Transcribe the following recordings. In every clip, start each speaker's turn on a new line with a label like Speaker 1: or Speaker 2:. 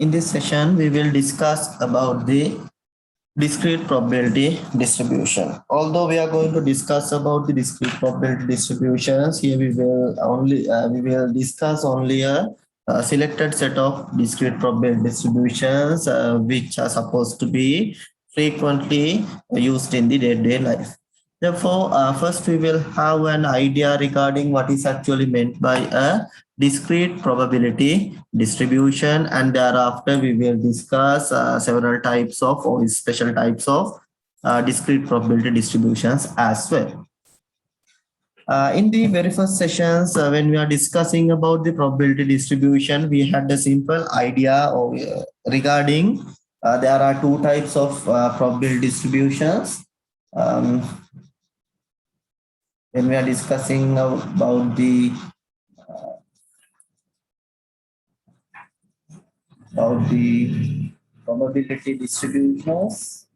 Speaker 1: In this session, we will discuss about the discrete probability distribution. Although we are going to discuss about the discrete probability distributions, here we will discuss only a selected set of discrete probability distributions which are supposed to be frequently used in the day-to-day life. Therefore, first we will have an idea regarding what is actually meant by a discrete probability distribution, and thereafter we will discuss several types of or special types of discrete probability distributions as well. In the very first sessions, when we are discussing about the probability distribution, we had a simple idea regarding there are two types of probability distributions. Um, when we are discussing about the probability distributions,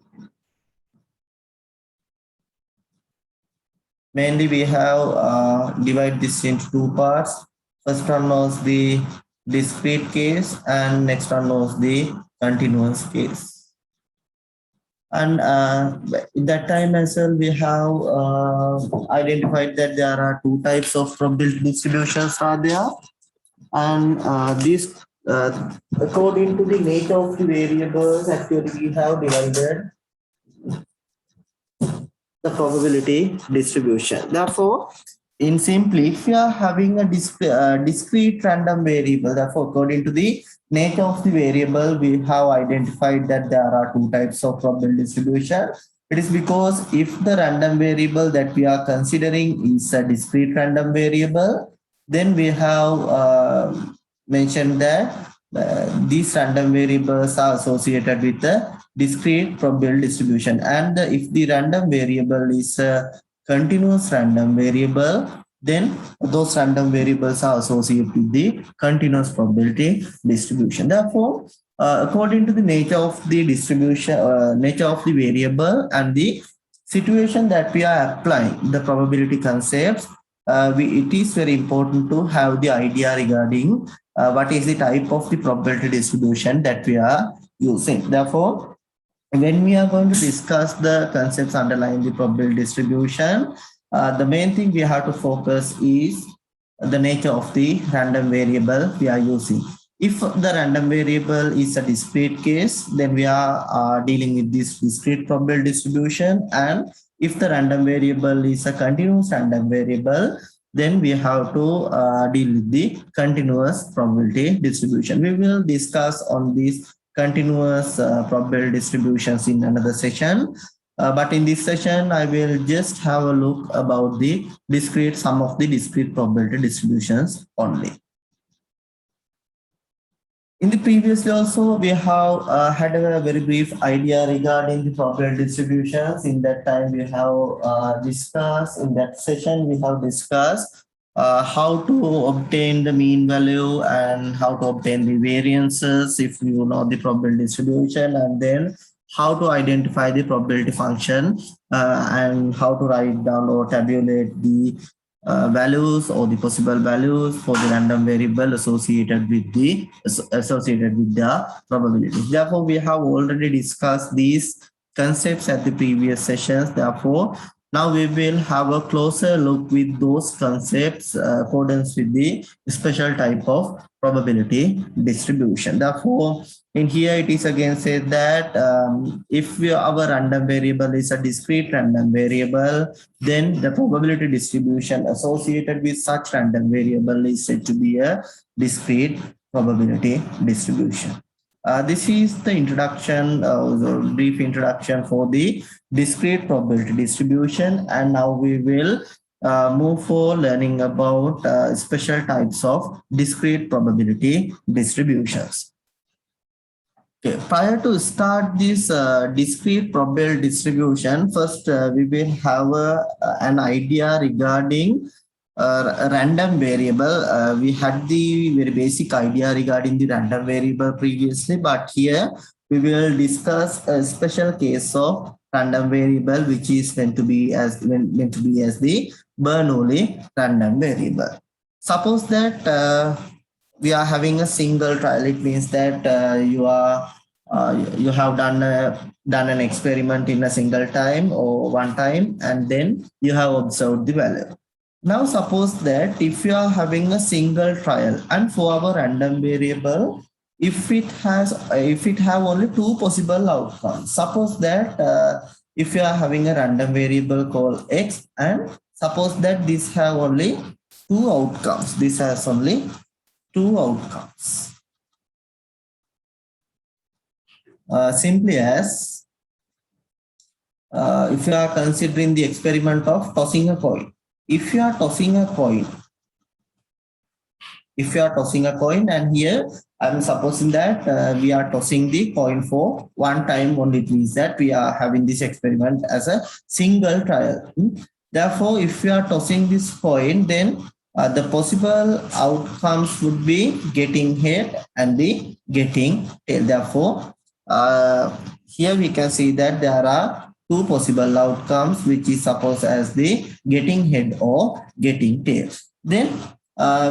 Speaker 1: mainly we have divide this into two parts. First one was the discrete case and next one was the continuous case. And at that time as well, we have identified that there are two types of probability distributions are there. And this, according to the nature of the variables, actually we have divided the probability distribution. Therefore, in simply, if you are having a discrete random variable, therefore, according to the nature of the variable, we have identified that there are two types of probability distribution. It is because if the random variable that we are considering is a discrete random variable, then we have mentioned that these random variables are associated with the discrete probability distribution. And if the random variable is a continuous random variable, then those random variables are associated with the continuous probability distribution. Therefore, according to the nature of the distribution, nature of the variable and the situation that we are applying the probability concepts, it is very important to have the idea regarding what is the type of the probability distribution that we are using. Therefore, when we are going to discuss the concepts underlying the probability distribution, the main thing we have to focus is the nature of the random variable we are using. If the random variable is a discrete case, then we are dealing with this discrete probability distribution. And if the random variable is a continuous random variable, then we have to deal with the continuous probability distribution. We will discuss on these continuous probability distributions in another session. But in this session, I will just have a look about the discrete, some of the discrete probability distributions only. In the previously also, we have had a very brief idea regarding the probability distributions. In that time, we have discussed, in that session, we have discussed how to obtain the mean value and how to obtain the variances if you know the probability distribution, and then how to identify the probability function and how to write down or tabulate the values or the possible values for the random variable associated with the probabilities. Therefore, we have already discussed these concepts at the previous sessions. Therefore, now we will have a closer look with those concepts accordance with the special type of probability distribution. Therefore, in here it is again said that if our random variable is a discrete random variable, then the probability distribution associated with such random variable is said to be a discrete probability distribution. This is the introduction, the brief introduction for the discrete probability distribution. And now we will move for learning about special types of discrete probability distributions. Okay, prior to start this discrete probability distribution, first we will have an idea regarding a random variable. We had the very basic idea regarding the random variable previously, but here we will discuss a special case of random variable, which is meant to be as the Bernoulli random variable. Suppose that we are having a single trial, it means that you have done an experiment in a single time or one time, and then you have observed the value. Now suppose that if you are having a single trial and for our random variable, if it have only two possible outcomes, suppose that if you are having a random variable called x, and suppose that this have only two outcomes, this has only two outcomes. Simply as if you are considering the experiment of tossing a coin. If you are tossing a coin, and here I'm supposing that we are tossing the coin for one time only, it means that we are having this experiment as a single trial. Therefore, if we are tossing this coin, then the possible outcomes would be getting head and the getting tail. Therefore, here we can see that there are two possible outcomes, which is supposed as the getting head or getting tail. Then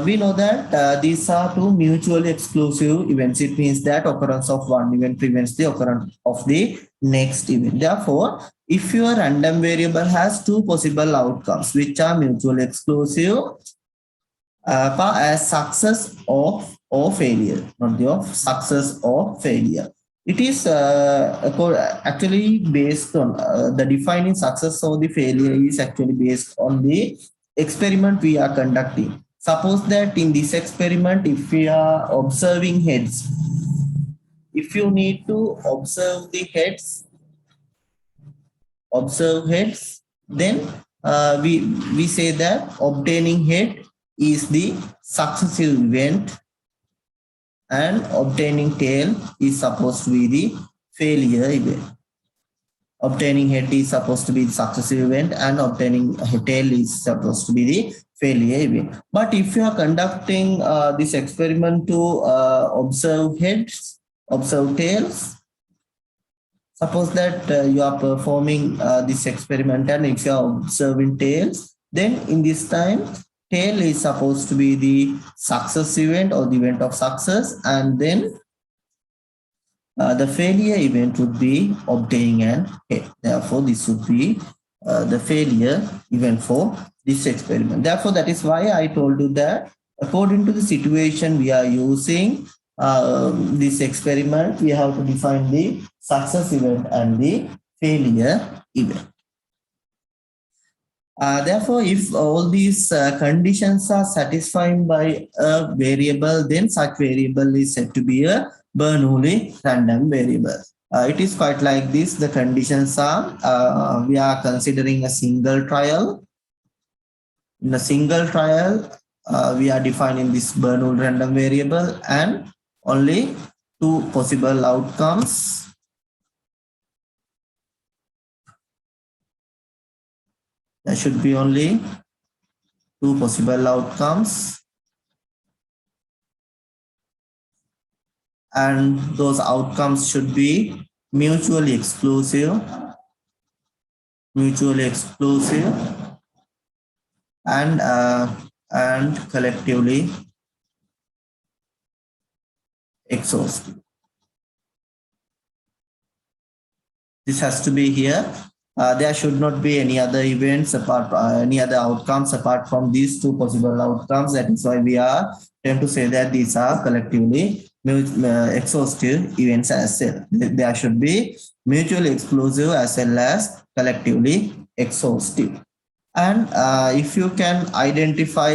Speaker 1: we know that these are two mutually exclusive events. It means that occurrence of one event prevents the occurrence of the next event. Therefore, if your random variable has two possible outcomes which are mutually exclusive, as success or failure, not the of success or failure. It is actually based on the defining success or the failure is actually based on the experiment we are conducting. Suppose that in this experiment, if we are observing heads, if you need to observe the heads, then we say that obtaining head is the successive event and obtaining tail is supposed to be the failure event. Obtaining head is supposed to be the successive event and obtaining tail is supposed to be the failure event. But if you are conducting this experiment to observe heads, observe tails, suppose that you are performing this experiment and if you are observing tails, then in this time, tail is supposed to be the success event or the event of success, and then the failure event would be obtaining an head. Therefore, this would be the failure event for this experiment. Therefore, that is why I told you that according to the situation we are using this experiment, we have to define the success event and the failure event. Therefore, if all these conditions are satisfied by a variable, then such variable is said to be a Bernoulli random variable. It is quite like this. The conditions are, we are considering a single trial. In a single trial, we are defining this Bernoulli random variable and only two possible outcomes. There should be only two possible outcomes. And those outcomes should be mutually exclusive, and collectively exhaustive. This has to be here. There should not be any other events apart, any other outcomes apart from these two possible outcomes. That is why we are trying to say that these are collectively exhaustive events as well. There should be mutually exclusive as well as collectively exhaustive. And if you can identify,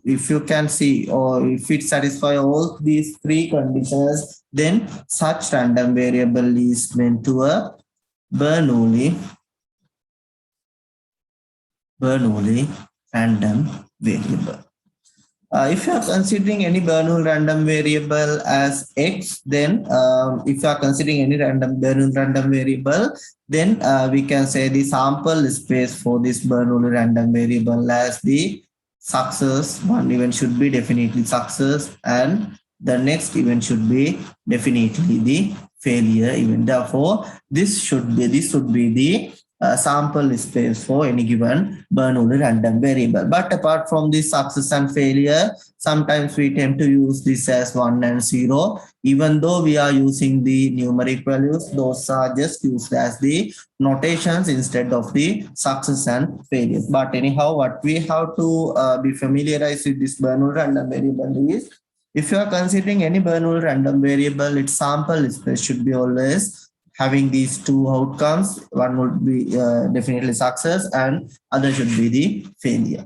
Speaker 1: if you can see, or if it satisfies all these three conditions, then such random variable is meant to a Bernoulli random variable. If you are considering any Bernoulli random variable as x, then if you are considering any Bernoulli random variable, then we can say the sample space for this Bernoulli random variable as the success. One event should be definitely success, and the next event should be definitely the failure event. Therefore, this would be the sample space for any given Bernoulli random variable. But apart from this success and failure, sometimes we tend to use this as 1 and 0. Even though we are using the numeric values, those are just used as the notations instead of the success and failures. But anyhow, what we have to be familiarized with this Bernoulli random variable is, if you are considering any Bernoulli random variable, its sample space should be always having these two outcomes. One would be definitely success and other should be the failure.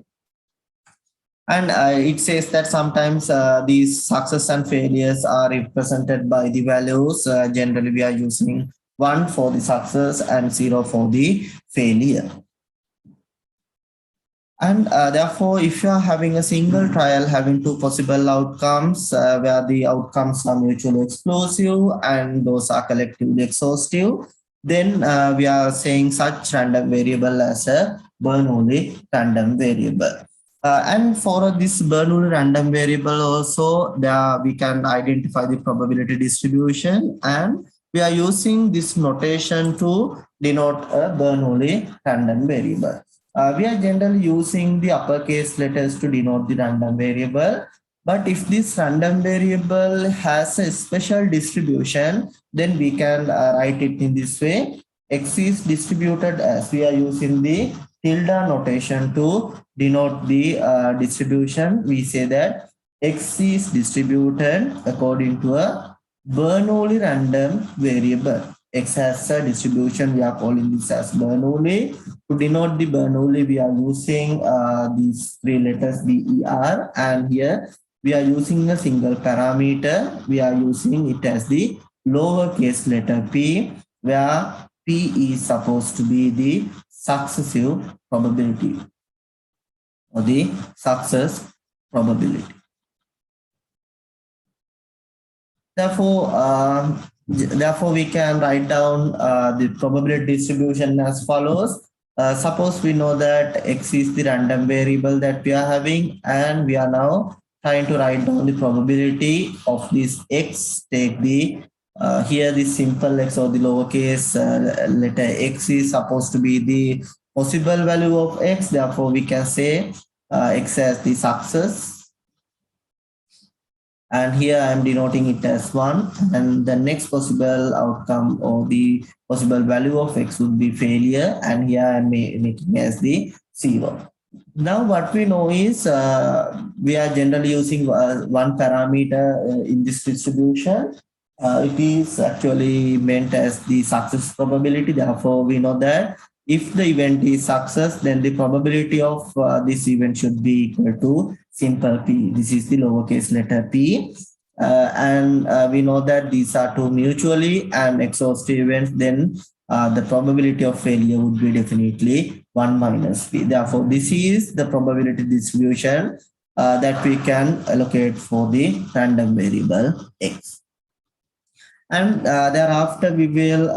Speaker 1: And it says that sometimes these success and failures are represented by the values. Generally, we are using 1 for the success and 0 for the failure. And therefore, if you are having a single trial having two possible outcomes where the outcomes are mutually exclusive and those are collectively exhaustive, then we are saying such random variable as a Bernoulli random variable. And for this Bernoulli random variable also, there we can identify the probability distribution, and we are using this notation to denote a Bernoulli random variable. We are generally using the uppercase letters to denote the random variable. But if this random variable has a special distribution, then we can write it in this way. X is distributed as, we are using the tilde notation to denote the distribution. We say that X is distributed according to a Bernoulli random variable. X has a distribution, we are calling this as Bernoulli. To denote the Bernoulli, we are using these three letters BER, and here we are using a single parameter. We are using it as the lowercase letter p, where p is supposed to be the successive probability or the success probability. Therefore, we can write down the probability distribution as follows. Suppose we know that X is the random variable that we are having, and we are now trying to write down the probability of this X. Take the here the simple X or the lowercase letter X is supposed to be the possible value of X. Therefore, we can say X as the success. And here I am denoting it as 1, and the next possible outcome or the possible value of X would be failure, and here I am making as the 0. Now what we know is we are generally using one parameter in this distribution. It is actually meant as the success probability. Therefore, we know that if the event is success, then the probability of this event should be equal to simple p. This is the lowercase letter p. And we know that these are two mutually and exhaustive events, then the probability of failure would be definitely 1 minus p. Therefore, this is the probability distribution that we can allocate for the random variable X. And thereafter, we will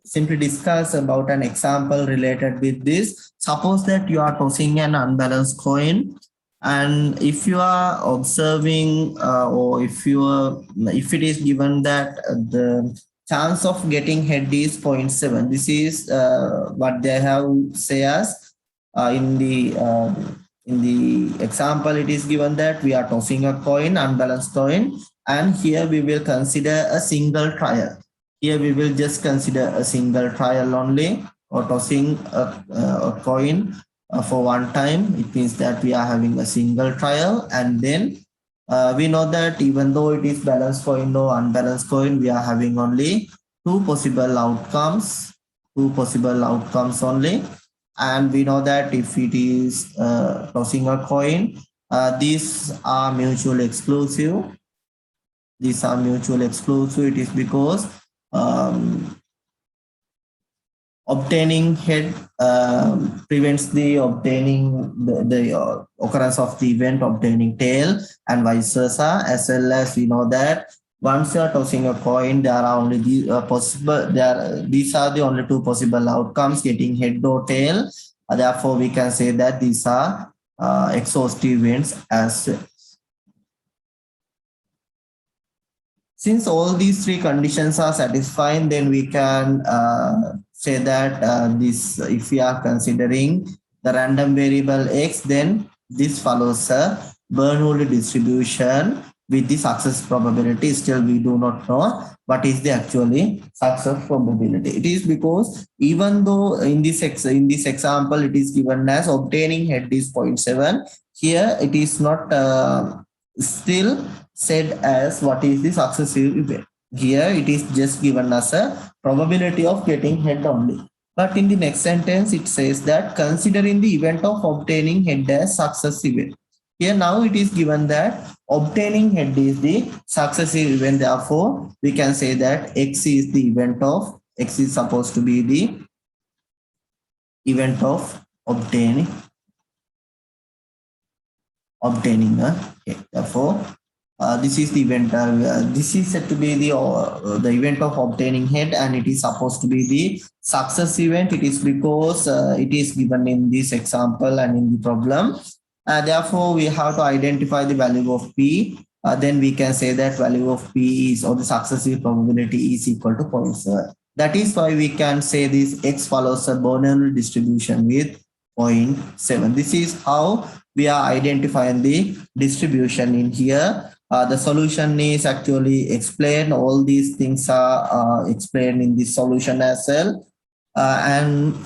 Speaker 1: simply discuss about an example related with this. Suppose that you are tossing an unbalanced coin, and if you are observing or if it is given that the chance of getting head is 0.7, this is what they have say as in the example. It is given that we are tossing a coin, unbalanced coin, and here we will consider a single trial. Here we will just consider a single trial only, or tossing a coin for one time. It means that we are having a single trial, and then we know that even though it is balanced coin or unbalanced coin, we are having only two possible outcomes only. And we know that if it is tossing a coin, these are mutually exclusive. These are mutually exclusive. It is because obtaining head prevents the obtaining the occurrence of the event obtaining tail, and vice versa. As well as we know that once you are tossing a coin, there are only these are the only two possible outcomes, getting head or tail. Therefore, we can say that these are exhaustive events as well. Since all these three conditions are satisfied, then we can say that this, if we are considering the random variable x, then this follows a Bernoulli distribution with the success probability. Still, we do not know what is the actually success probability. It is because even though in this example it is given as obtaining head is 0.7, here it is not still said as what is the successive event. Here it is just given as a probability of getting head only. But in the next sentence, it says that considering the event of obtaining head as success event. Here now it is given that obtaining head is the successive event. Therefore, we can say that X is the event of, X is supposed to be the event of obtaining a head. Therefore, this is the event. This is said to be the event of obtaining head, and it is supposed to be the success event. It is because it is given in this example and in the problem. Therefore, we have to identify the value of P. Then we can say that value of P is, or the successive probability is equal to 0.7. That is why we can say this X follows a Bernoulli distribution with 0.7. This is how we are identifying the distribution in here. The solution is actually explained. All these things are explained in the solution as well. And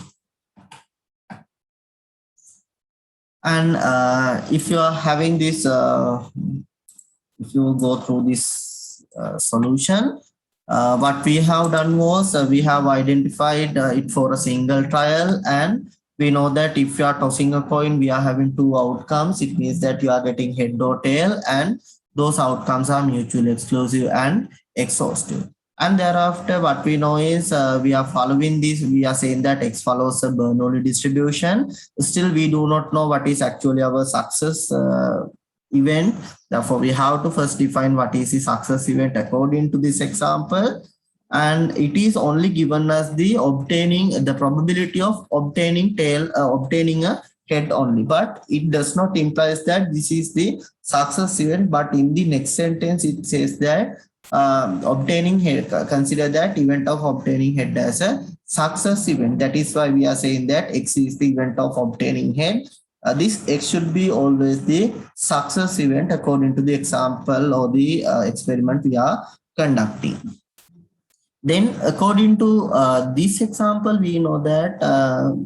Speaker 1: if you are having this, if you go through this solution, what we have done was we have identified it for a single trial, and we know that if you are tossing a coin, we are having two outcomes. It means that you are getting head or tail, and those outcomes are mutually exclusive and exhaustive. And thereafter, what we know is we are following this. We are saying that X follows a Bernoulli distribution. Still, we do not know what is actually our success event. Therefore, we have to first define what is the success event according to this example. And it is only given as the probability of obtaining a head only, but it does not imply that this is the success event. But in the next sentence, it says that obtaining head, consider that event of obtaining head as a success event. That is why we are saying that X is the event of obtaining head. This X should be always the success event according to the example or the experiment we are conducting. Then according to this example, we know that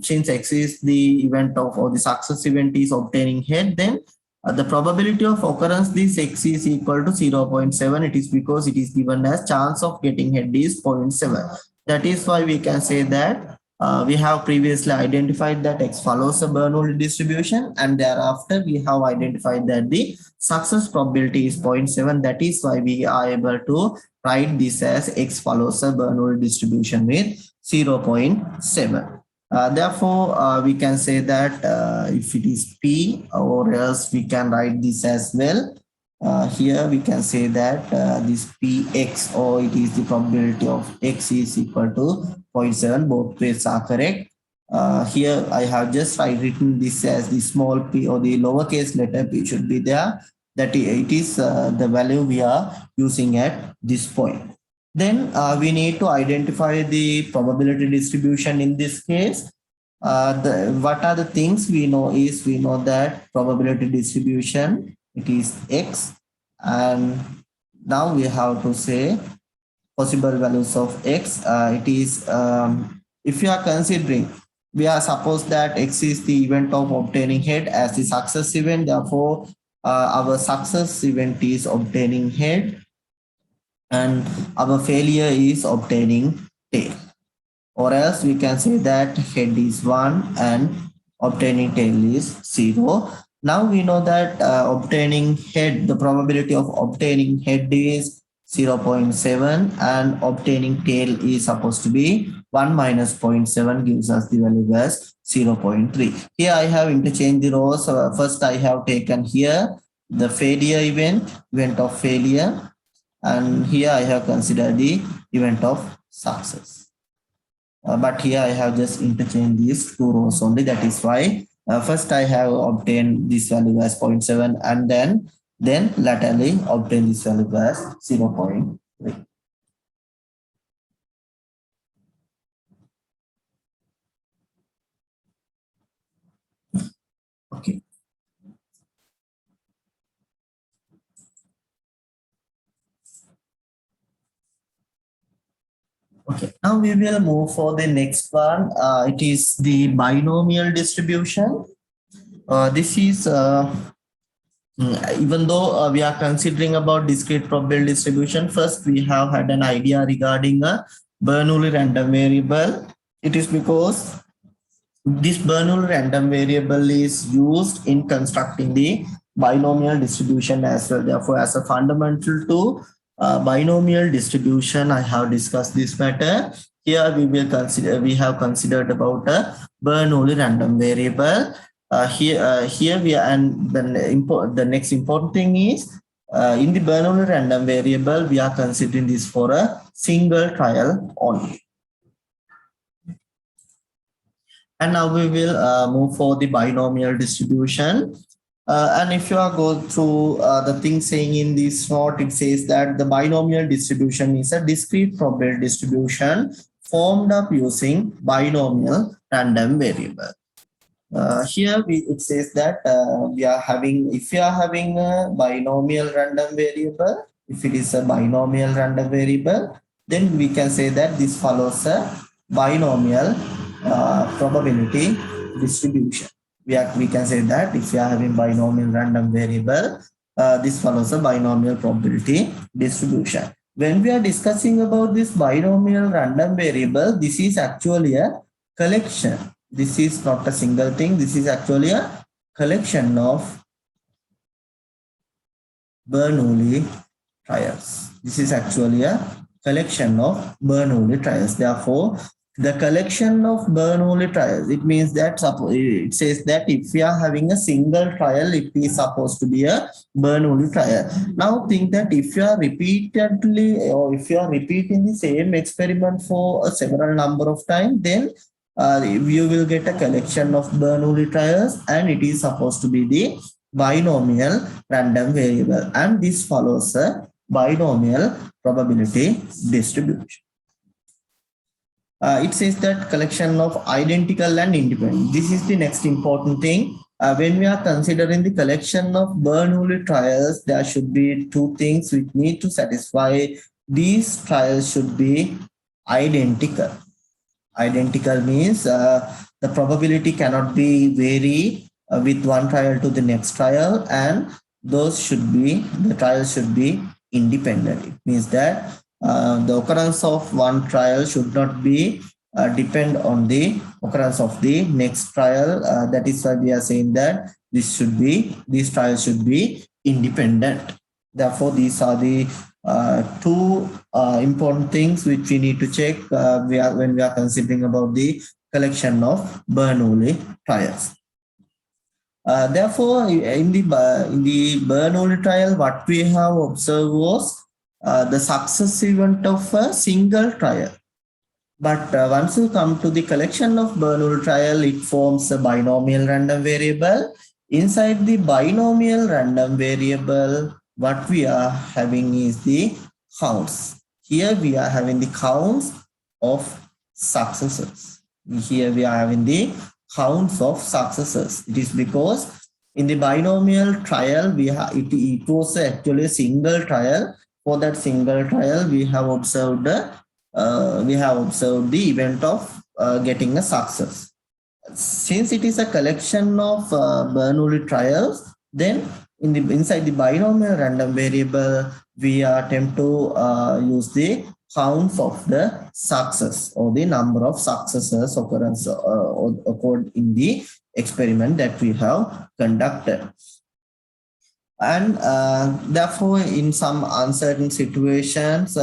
Speaker 1: since X is the event of, or the success event is obtaining head, then the probability of occurrence this X is equal to 0.7. It is because it is given as chance of getting head is 0.7. That is why we can say that we have previously identified that X follows a Bernoulli distribution, and thereafter we have identified that the success probability is 0.7. That is why we are able to write this as X follows a Bernoulli distribution with 0.7. Therefore, we can say that if it is P, or else we can write this as well. Here we can say that this Px, or it is the probability of X is equal to 0.7. Both ways are correct. Here I have just written this as the small p, or the lowercase letter p should be there. That it is the value we are using at this point. Then we need to identify the probability distribution in this case. What are the things we know is, we know that probability distribution, it is X, and now we have to say possible values of X. It is, if you are considering, we are suppose that X is the event of obtaining head as the success event. Therefore, our success event is obtaining head, and our failure is obtaining tail. Or else we can say that head is 1 and obtaining tail is 0. Now we know that obtaining head, the probability of obtaining head is 0.7, and obtaining tail is supposed to be 1 minus 0.7, gives us the value as 0.3. Here I have interchanged the rows. First I have taken here the failure event of failure, and here I have considered the event of success. But here I have just interchanged these two rows only. That is why first I have obtained this value as 0.7, and then laterally obtain this value as 0.3. Okay. Okay, now we will move for the next one. It is the binomial distribution. This is even though we are considering about discrete probability distribution, first we have had an idea regarding a Bernoulli random variable. It is because this Bernoulli random variable is used in constructing the binomial distribution as well. Therefore, as a fundamental to binomial distribution, I have discussed this matter. Here we have considered about a Bernoulli random variable. Here we are, and the next important thing is in the Bernoulli random variable, we are considering this for a single trial only. And now we will move for the binomial distribution. And if you are go through the thing saying in this note, it says that the binomial distribution is a discrete probability distribution formed up using binomial random variable. Here it says that if you are having a binomial random variable, if it is a binomial random variable, then we can say that this follows a binomial probability distribution. We can say that if you are having binomial random variable, this follows a binomial probability distribution. When we are discussing about this binomial random variable, this is actually a collection. This is not a single thing. This is actually a collection of Bernoulli trials. This is actually a collection of Bernoulli trials. Therefore, the collection of Bernoulli trials, it means that it says that if we are having a single trial, it is supposed to be a Bernoulli trial. Now think that if you are repeatedly or if you are repeating the same experiment for a several number of times, then you will get a collection of Bernoulli trials, and it is supposed to be the binomial random variable, and this follows a binomial probability distribution. It says that collection of identical and independent. This is the next important thing. When we are considering the collection of Bernoulli trials, there should be two things which need to satisfy. These trials should be identical. Identical means the probability cannot be vary with one trial to the next trial, and the trials should be independent. It means that the occurrence of one trial should not be depend on the occurrence of the next trial. That is why we are saying that these trials should be independent. Therefore, these are the two important things which we need to check when we are considering about the collection of Bernoulli trials. Therefore, in the Bernoulli trial, what we have observed was the success event of a single trial. But once you come to the collection of Bernoulli trial, it forms a binomial random variable. Inside the binomial random variable, what we are having is the counts. Here we are having the counts of successes. Here we are having the counts of successes. It is because in the binomial trial, it was actually a single trial. For that single trial, we have observed the event of getting a success. Since it is a collection of Bernoulli trials, then inside the binomial random variable, we attempt to use the counts of the success or the number of successes occurred in the experiment that we have conducted. And therefore, in some uncertain situations,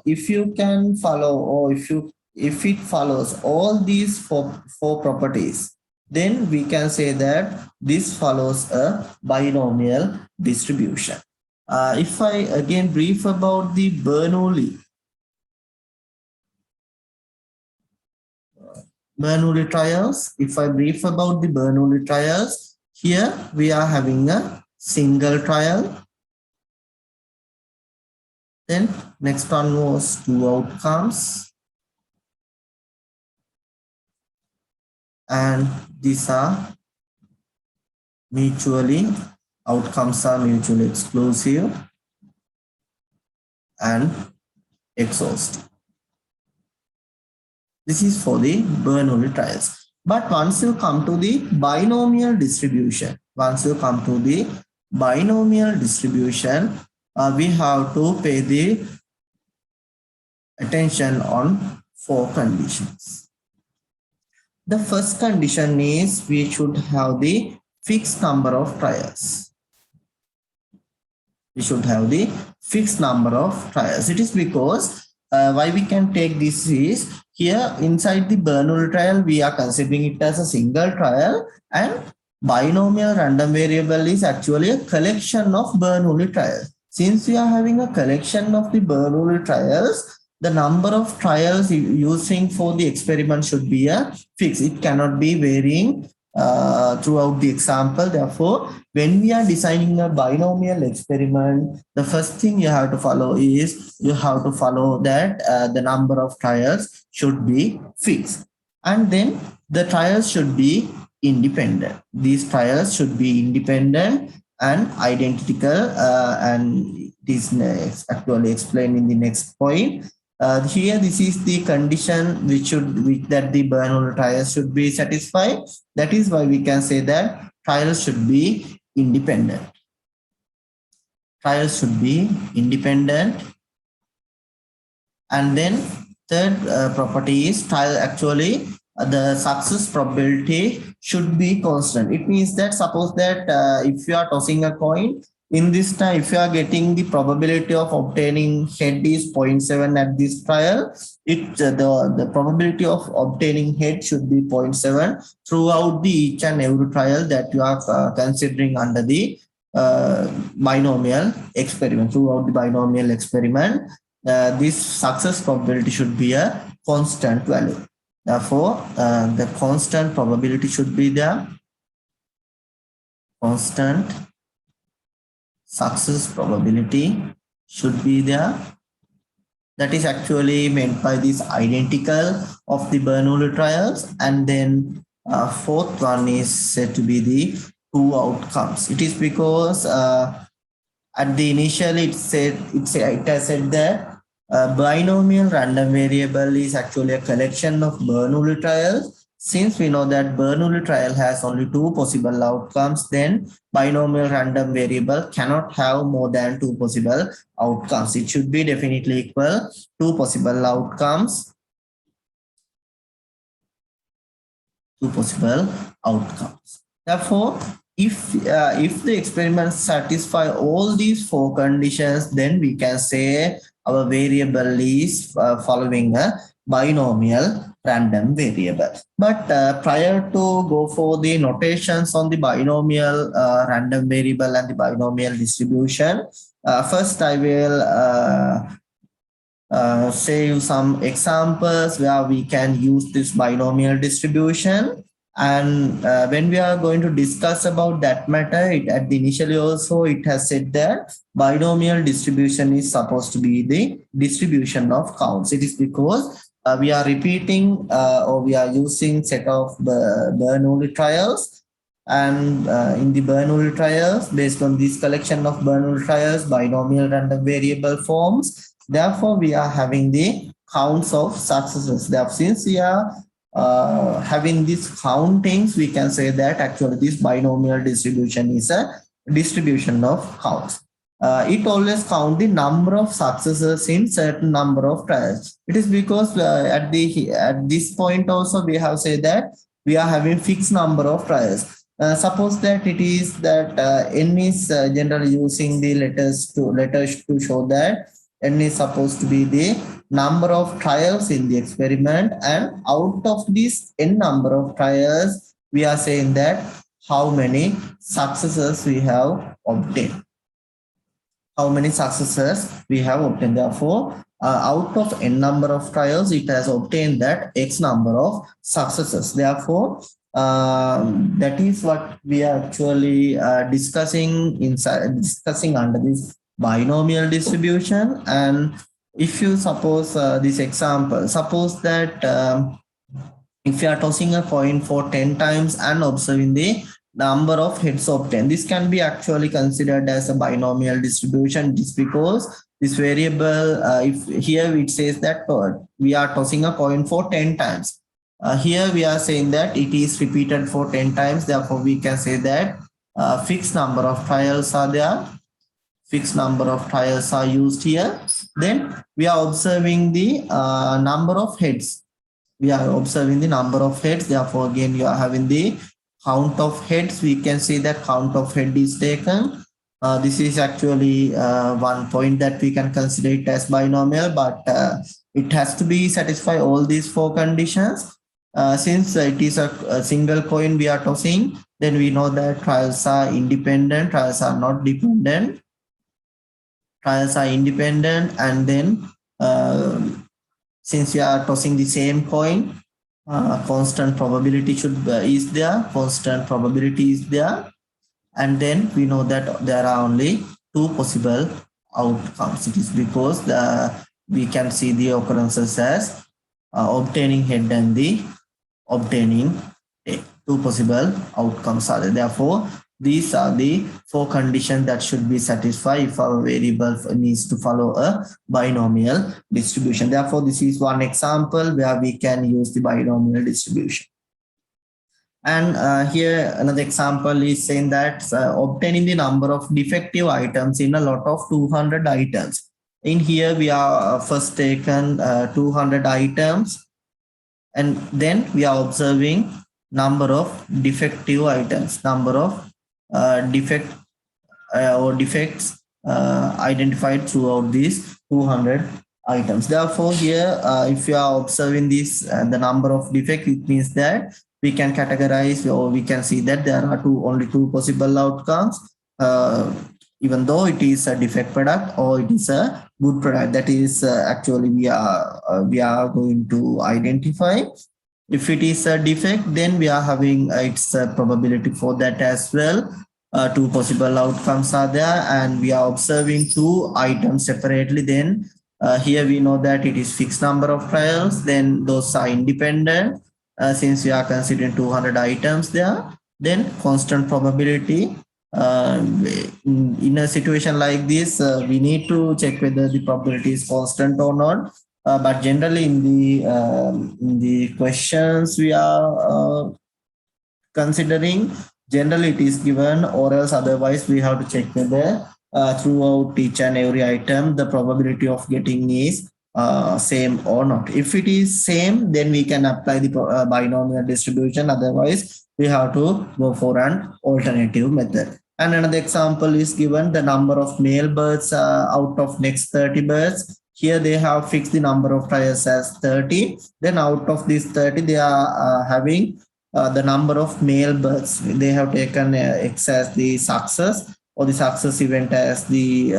Speaker 1: if you can follow, or if it follows all these four properties, then we can say that this follows a binomial distribution. If I again brief about the Bernoulli trials, if I brief about the Bernoulli trials, here we are having a single trial. Then next one was two outcomes. And these are mutually, outcomes are mutually exclusive and exhaustive. This is for the Bernoulli trials. But once you come to the binomial distribution, we have to pay the attention on 4 conditions. The first condition is we should have the fixed number of trials. It is because why we can take this is here inside the Bernoulli trial, we are considering it as a single trial, and binomial random variable is actually a collection of Bernoulli trials. Since we are having a collection of the Bernoulli trials, the number of trials using for the experiment should be a fixed. It cannot be varying throughout the example. Therefore, when we are designing a binomial experiment, the first thing you have to follow is that the number of trials should be fixed, and then the trials should be independent. These trials should be independent and identical, and this is actually explained in the next point. Here, this is the condition that the Bernoulli trials should be satisfied. That is why we can say that trials should be independent. And then third property is trial actually the success probability should be constant. It means that suppose that if you are tossing a coin, in this time, if you are getting the probability of obtaining head is 0.7 at this trial, the probability of obtaining head should be 0.7 throughout the each and every trial that you are considering under the binomial experiment. Throughout the binomial experiment, this success probability should be a constant value. Therefore, the constant probability should be there. Constant success probability should be there. That is actually meant by this identical of the Bernoulli trials. And then fourth one is said to be the 2 outcomes. It is because at the initial it has said that binomial random variable is actually a collection of Bernoulli trials. Since we know that Bernoulli trial has only 2 possible outcomes, then binomial random variable cannot have more than 2 possible outcomes. It should be definitely equal 2 possible outcomes. Therefore, if the experiments satisfy all these 4 conditions, then we can say our variable is following a binomial random variable. But prior to go for the notations on the binomial random variable and the binomial distribution, first I will say you some examples where we can use this binomial distribution. And when we are going to discuss about that matter, at the initially also it has said that binomial distribution is supposed to be the distribution of counts. It is because we are repeating or we are using set of Bernoulli trials, and in the Bernoulli trials, based on this collection of Bernoulli trials, binomial random variable forms. Therefore, we are having the counts of successes. Therefore, since we are having these countings, we can say that actually this binomial distribution is a distribution of counts. It always count the number of successes in certain number of trials. It is because at this point also we have said that we are having fixed number of trials. Suppose that it is that n is generally using the letters to show that n is supposed to be the number of trials in the experiment, and out of this n number of trials, we are saying that how many successes we have obtained. Therefore, out of n number of trials, it has obtained that x number of successes. Therefore, that is what we are actually discussing under this binomial distribution. And if you suppose this example, suppose that if you are tossing a coin for 10 times and observing the number of heads obtained. This can be actually considered as a binomial distribution just because this variable, if here it says that we are tossing a coin for 10 times. Here we are saying that it is repeated for 10 times. Therefore, we can say that fixed number of trials are there. Fixed number of trials are used here. Then we are observing the number of heads. We are observing the number of heads. Therefore, again, you are having the count of heads. We can see that count of head is taken. This is actually one point that we can consider it as binomial, but it has to be satisfy all these four conditions. Since it is a single coin we are tossing, then we know that trials are independent, trials are not dependent. Trials are independent, and then since we are tossing the same coin, constant probability is there, constant probability is there, and then we know that there are only two possible outcomes. It is because we can see the occurrences as obtaining head and the obtaining tail. Two possible outcomes are there. Therefore, these are the four conditions that should be satisfied if our variable needs to follow a binomial distribution. Therefore, this is one example where we can use the binomial distribution. And here another example is saying that obtaining the number of defective items in a lot of 200 items. In here, we are first taken 200 items, and then we are observing number of defective items, number of defects identified throughout these 200 items. Therefore, here, if you are observing this, the number of defects, it means that we can categorize, or we can see that there are only two possible outcomes, even though it is a defect product or it is a good product. That is actually we are going to identify. If it is a defect, then we are having its probability for that as well. Two possible outcomes are there, and we are observing two items separately. Then here we know that it is fixed number of trials. Then those are independent. Since we are considering 200 items there, then constant probability. In a situation like this, we need to check whether the probability is constant or not. But generally, in the questions we are considering, generally it is given, or else otherwise we have to check whether throughout each and every item the probability of getting is same or not. If it is same, then we can apply the binomial distribution. Otherwise, we have to go for an alternative method. And another example is given, the number of male birds out of next 30 birds. Here they have fixed the number of trials as 30. Then out of these 30, they are having the number of male birds. They have taken X as the success, or the success event as the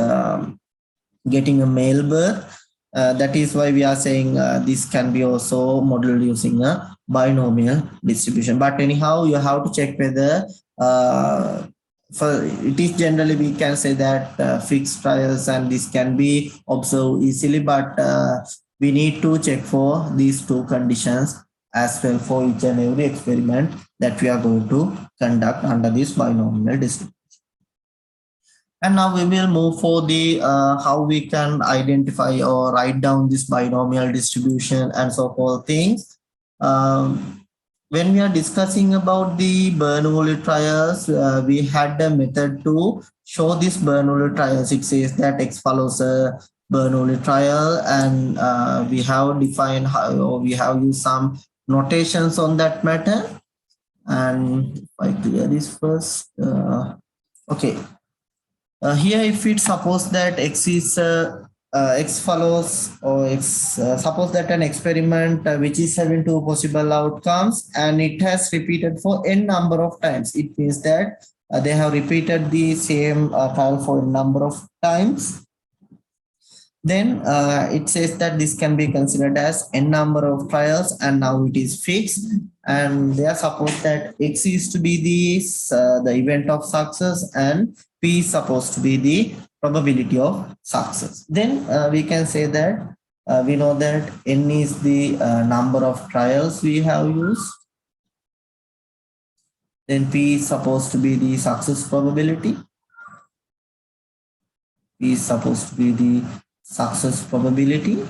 Speaker 1: getting a male bird. That is why we are saying this can be also modeled using a binomial distribution. But anyhow, you have to check whether for it is generally we can say that fixed trials, and this can be observed easily, but we need to check for these two conditions as well for each and every experiment that we are going to conduct under this binomial distribution. And now we will move for the how we can identify or write down this binomial distribution and so forth things. When we are discussing about the Bernoulli trials, we had a method to show this Bernoulli trials. It says that X follows a Bernoulli trial, and we have defined how, or we have used some notations on that matter. And if I clear this first, okay. Here, if it suppose that X is X follows, or X suppose that an experiment which is having two possible outcomes, and it has repeated for n number of times. It means that they have repeated the same trial for a number of times. Then it says that this can be considered as n number of trials, and now it is fixed. And they are supposed that X is to be the event of success, and P is supposed to be the probability of success. Then we can say that we know that n is the number of trials we have used. Then P is supposed to be the success probability. P is supposed to be the success probability.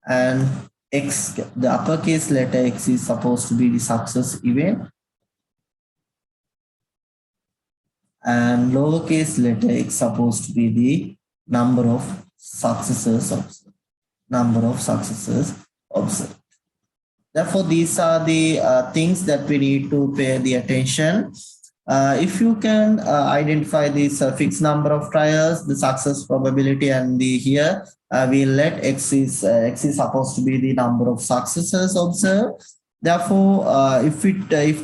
Speaker 1: And X, the uppercase letter X is supposed to be the success event. And lowercase letter X supposed to be the number of successes observed. Number of successes observed. Therefore, these are the things that we need to pay the attention. If you can identify this fixed number of trials, the success probability, and the here we let X is supposed to be the number of successes observed. Therefore, if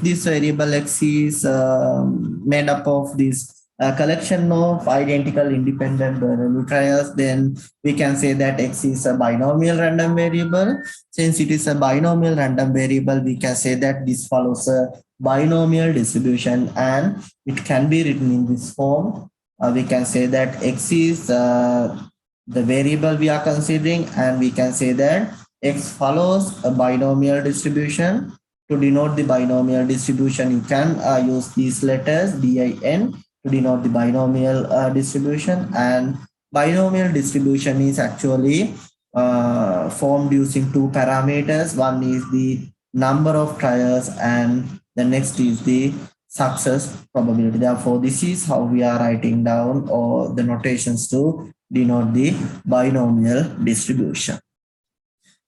Speaker 1: this variable X is made up of this collection of identical independent Bernoulli trials, then we can say that X is a binomial random variable. Since it is a binomial random variable, we can say that this follows a binomial distribution, and it can be written in this form. We can say that X is the variable we are considering, and we can say that X follows a binomial distribution. To denote the binomial distribution, you can use these letters DIN to denote the binomial distribution. And binomial distribution is actually formed using two parameters. One is the number of trials, and the next is the success probability. Therefore, this is how we are writing down or the notations to denote the binomial distribution.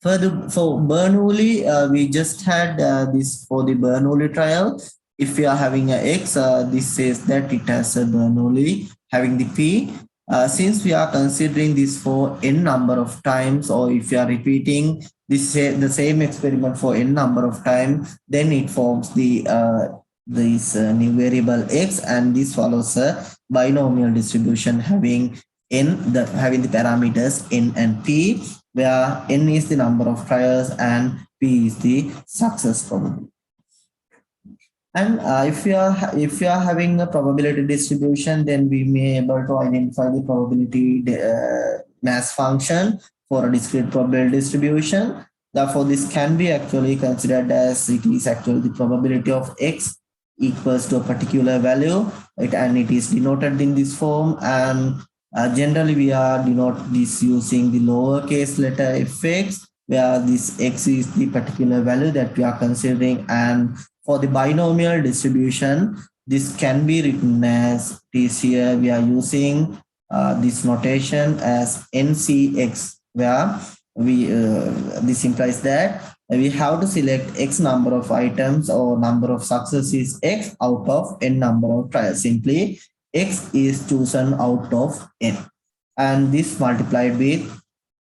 Speaker 1: Further, for Bernoulli, we just had this for the Bernoulli trial. If we are having a X, this says that it has a Bernoulli having the P. Since we are considering this for n number of times, or if you are repeating this the same experiment for n number of times, then it forms the this new variable X, and this follows a binomial distribution having having the parameters n and p, where n is the number of trials and p is the success probability. And if you are having a probability distribution, then we may able to identify the probability mass function for a discrete probability distribution. Therefore, this can be actually considered as it is actually the probability of X equals to a particular value, right? And it is denoted in this form. And generally, we are denote this using the lowercase letter fx, where this X is the particular value that we are considering. And for the binomial distribution, this can be written as this here. We are using this notation as NCX, where we this implies that we have to select X number of items, or number of successes X out of n number of trials. Simply, X is chosen out of n, and this multiplied with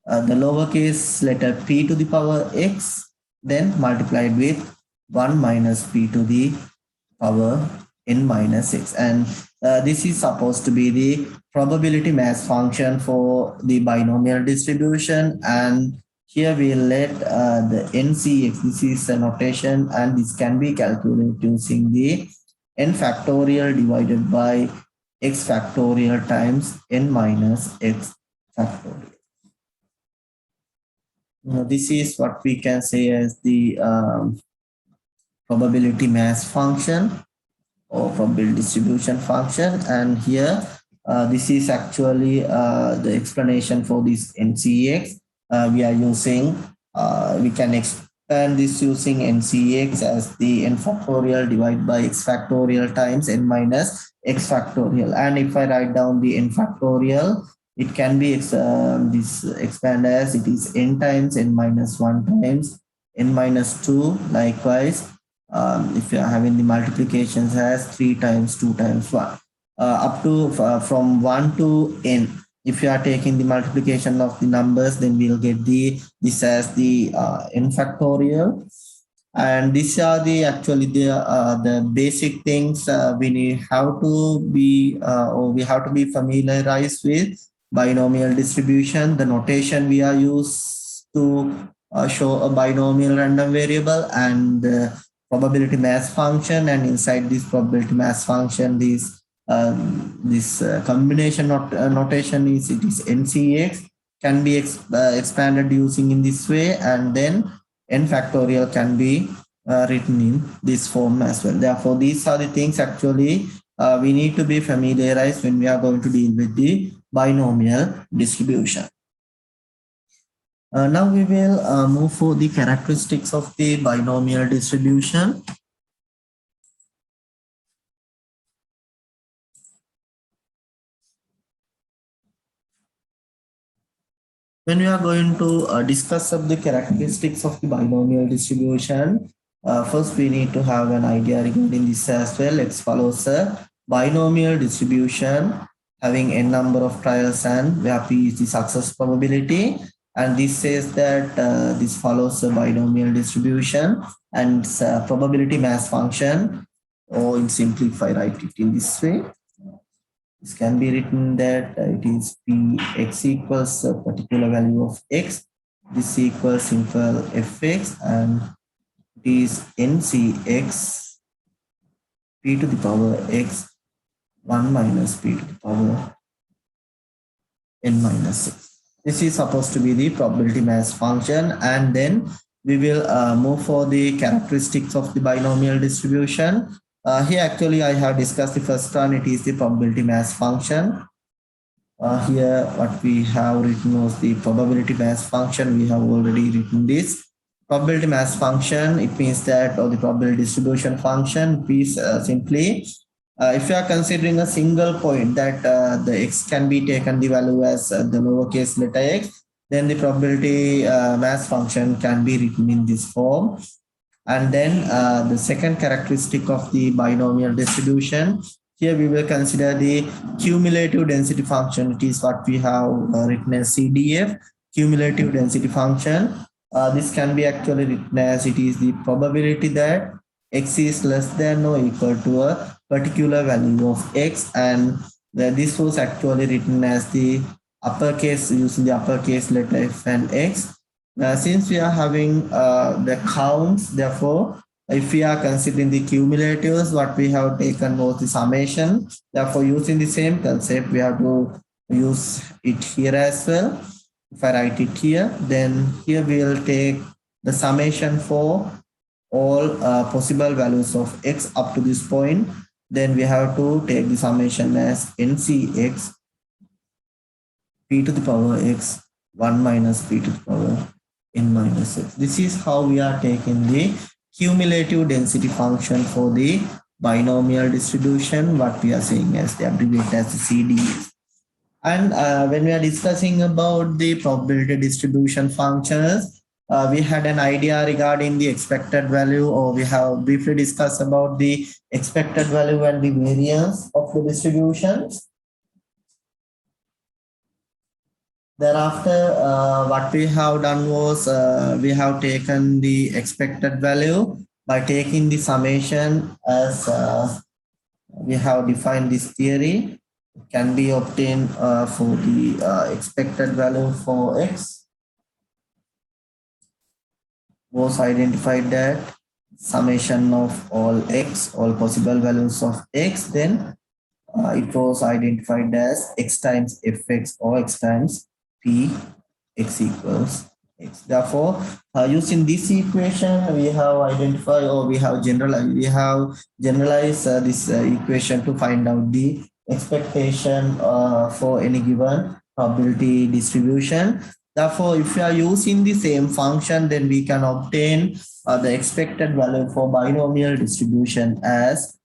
Speaker 1: the lowercase letter p to the power X, then multiplied with 1 minus p to the power n minus 6. And this is supposed to be the probability mass function for the binomial distribution. And here we let the NCX, this is a notation, and this can be calculated using the n factorial divided by x factorial times n minus x factorial. Now, this is what we can say as the probability mass function or probability distribution function. And here this is actually the explanation for this NCX. We are using we can expand this using NCX as the n factorial divided by x factorial times n minus x factorial. And if I write down the n factorial, it can be this expand as it is n times n minus 1 times n minus 2. Likewise, if you are having the multiplications as 3 times 2 times 1, up to from 1 to n. If you are taking the multiplication of the numbers, then we'll get this as the n factorial. And these are the actually the basic things we need how to be or we have to be familiarized with binomial distribution, the notation we are used to show a binomial random variable, and probability mass function. And inside this probability mass function, this combination notation is NCX can be expanded using in this way, and then n factorial can be written in this form as well. Therefore, these are the things actually we need to be familiarized when we are going to deal with the binomial distribution. Now we will move for the characteristics of the binomial distribution. When we are going to discuss of the characteristics of the binomial distribution, first we need to have an idea regarding this as well. Let's follow a binomial distribution having n number of trials and where p is the success probability. And this says that this follows a binomial distribution and probability mass function, or in simplify, write it in this way. This can be written that it is p x equals a particular value of x. This equals simple fx, and it is ncx p to the power x 1 minus p to the power n minus 6. This is supposed to be the probability mass function, and then we will move for the characteristics of the binomial distribution. Here actually I have discussed the first one, it is the probability mass function. Here what we have written was the probability mass function. We have already written this. Probability mass function, it means that, or the probability distribution function, is simply if you are considering a single point that the x can be taken the value as the lowercase letter x, then the probability mass function can be written in this form. And then the second characteristic of the binomial distribution, here we will consider the cumulative density function. It is what we have written as CDF, cumulative density function. This can be actually written as it is the probability that x is less than or equal to a particular value of x, and this was actually written as the uppercase, using the uppercase letter f and x. Since we are having the counts, therefore, if we are considering the cumulatives, what we have taken was the summation. Therefore, using the same concept, we have to use it here as well. If I write it here, then here we will take the summation for all possible values of x up to this point. Then we have to take the summation as ncx p to the power x 1 minus p to the power n minus 6. This is how we are taking the cumulative density function for the binomial distribution, what we are saying as the abbreviate as the CDF. And when we are discussing about the probability distribution functions, we had an idea regarding the expected value, or we have briefly discussed about the expected value and the variance of the distributions. Thereafter, what we have done was we have taken the expected value by taking the summation as we have defined this theory. It can be obtained for the expected value for x was identified that summation of all x, all possible values of x, then it was identified as x times fx or x times p x equals x. Therefore, using this equation, we have identified, or we have generalized this equation to find out the expectation for any given probability distribution. Therefore, if we are using the same function, then we can obtain the expected value for binomial distribution as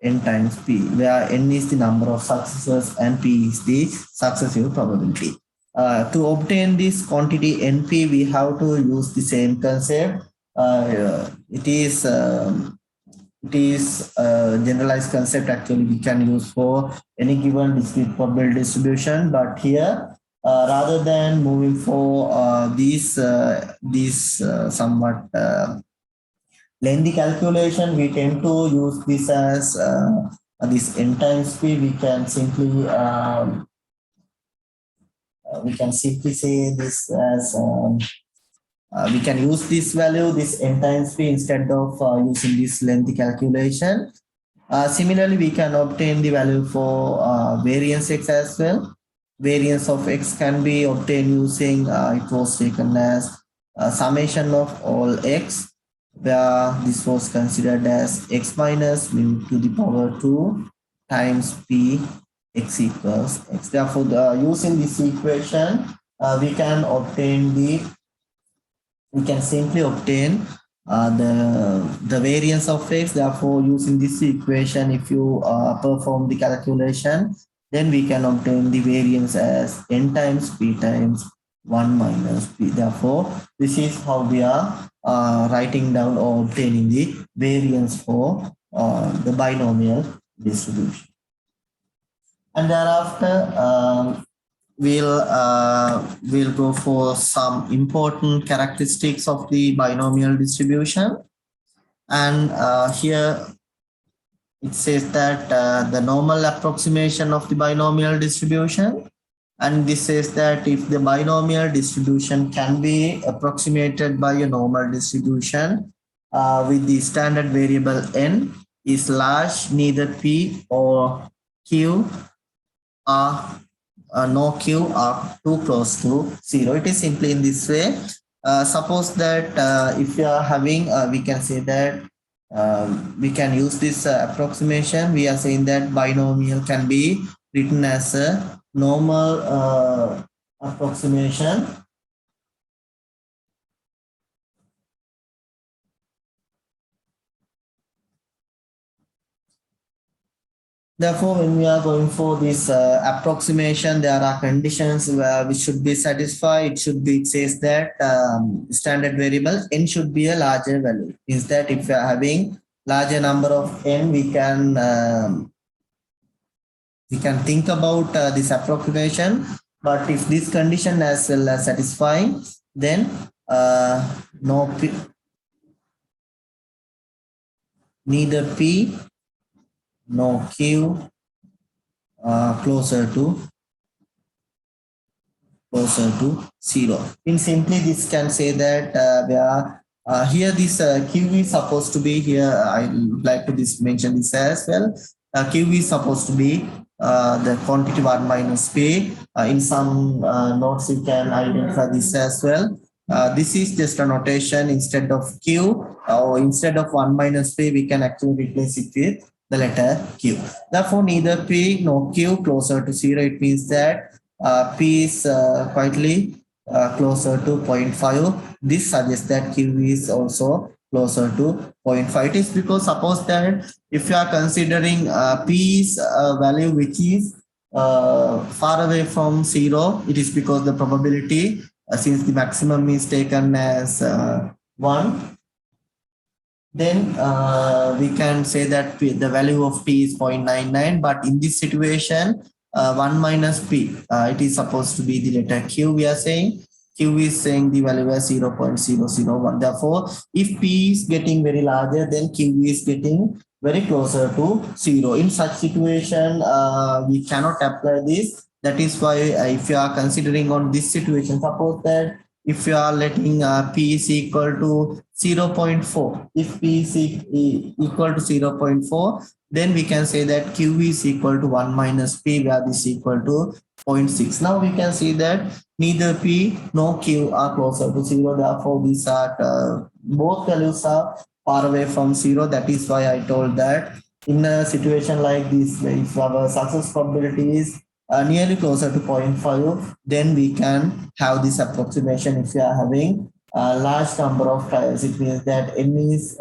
Speaker 1: n times p, where n is the number of successes and p is the successive probability. To obtain this quantity np, we have to use the same concept. It is a generalized concept actually we can use for any given discrete probability distribution, but here rather than moving for these somewhat lengthy calculation, we tend to use this as this n times p. We can simply say this as we can use this value, this n times p, instead of using this lengthy calculation. Similarly, we can obtain the value for variance x as well. Variance of x can be obtained using it was taken as summation of all x where this was considered as x minus mu to the power 2 times p x equals x. Therefore, using this equation, we can obtain we can simply obtain the variance of x. Therefore, using this equation, if you perform the calculation, then we can obtain the variance as n times p times 1 minus p. Therefore, this is how we are writing down or obtaining the variance for the binomial distribution. And thereafter, we'll go for some important characteristics of the binomial distribution. And here it says that the normal approximation of the binomial distribution, and this says that if the binomial distribution can be approximated by a normal distribution with the standard variable n is large, neither p or q are no q are too close to 0. It is simply in this way. Suppose that if you are having, we can say that we can use this approximation. We are saying that binomial can be written as a normal approximation. Therefore, when we are going for this approximation, there are conditions which should be satisfied. It says that standard variable n should be a larger value. Means that if we are having larger number of n, we can think about this approximation. But if this condition as well as satisfying, then no p, neither p no q closer to 0. In simply, this can say that where here this q is supposed to be here. I would like to mention this as well. Q is supposed to be the quantity 1 minus p. In some notes, you can identify this as well. This is just a notation. Instead of q or instead of 1 minus p, we can actually replace it with the letter q. Therefore, neither p nor q closer to 0. It means that p is quietly closer to 0.5. This suggests that q is also closer to 0.5. It is because suppose that if you are considering p's value which is far away from 0, it is because the probability since the maximum is taken as 1, then we can say that the value of p is 0.99. But in this situation, 1 minus p, it is supposed to be the letter q. We are saying q is saying the value as 0.001. Therefore, if p is getting very larger, then q is getting very closer to 0. In such situation, we cannot apply this. That is why if you are considering on this situation, suppose that if you are letting p is equal to 0.4, if p is equal to 0.4, then we can say that q is equal to 1 minus p, where this is equal to 0.6. Now we can see that neither p nor q are closer to 0. Therefore, these are both values are far away from 0. That is why I told that in a situation like this, if our success probability is nearly closer to 0.5, then we can have this approximation. If you are having a large number of trials, it means that n is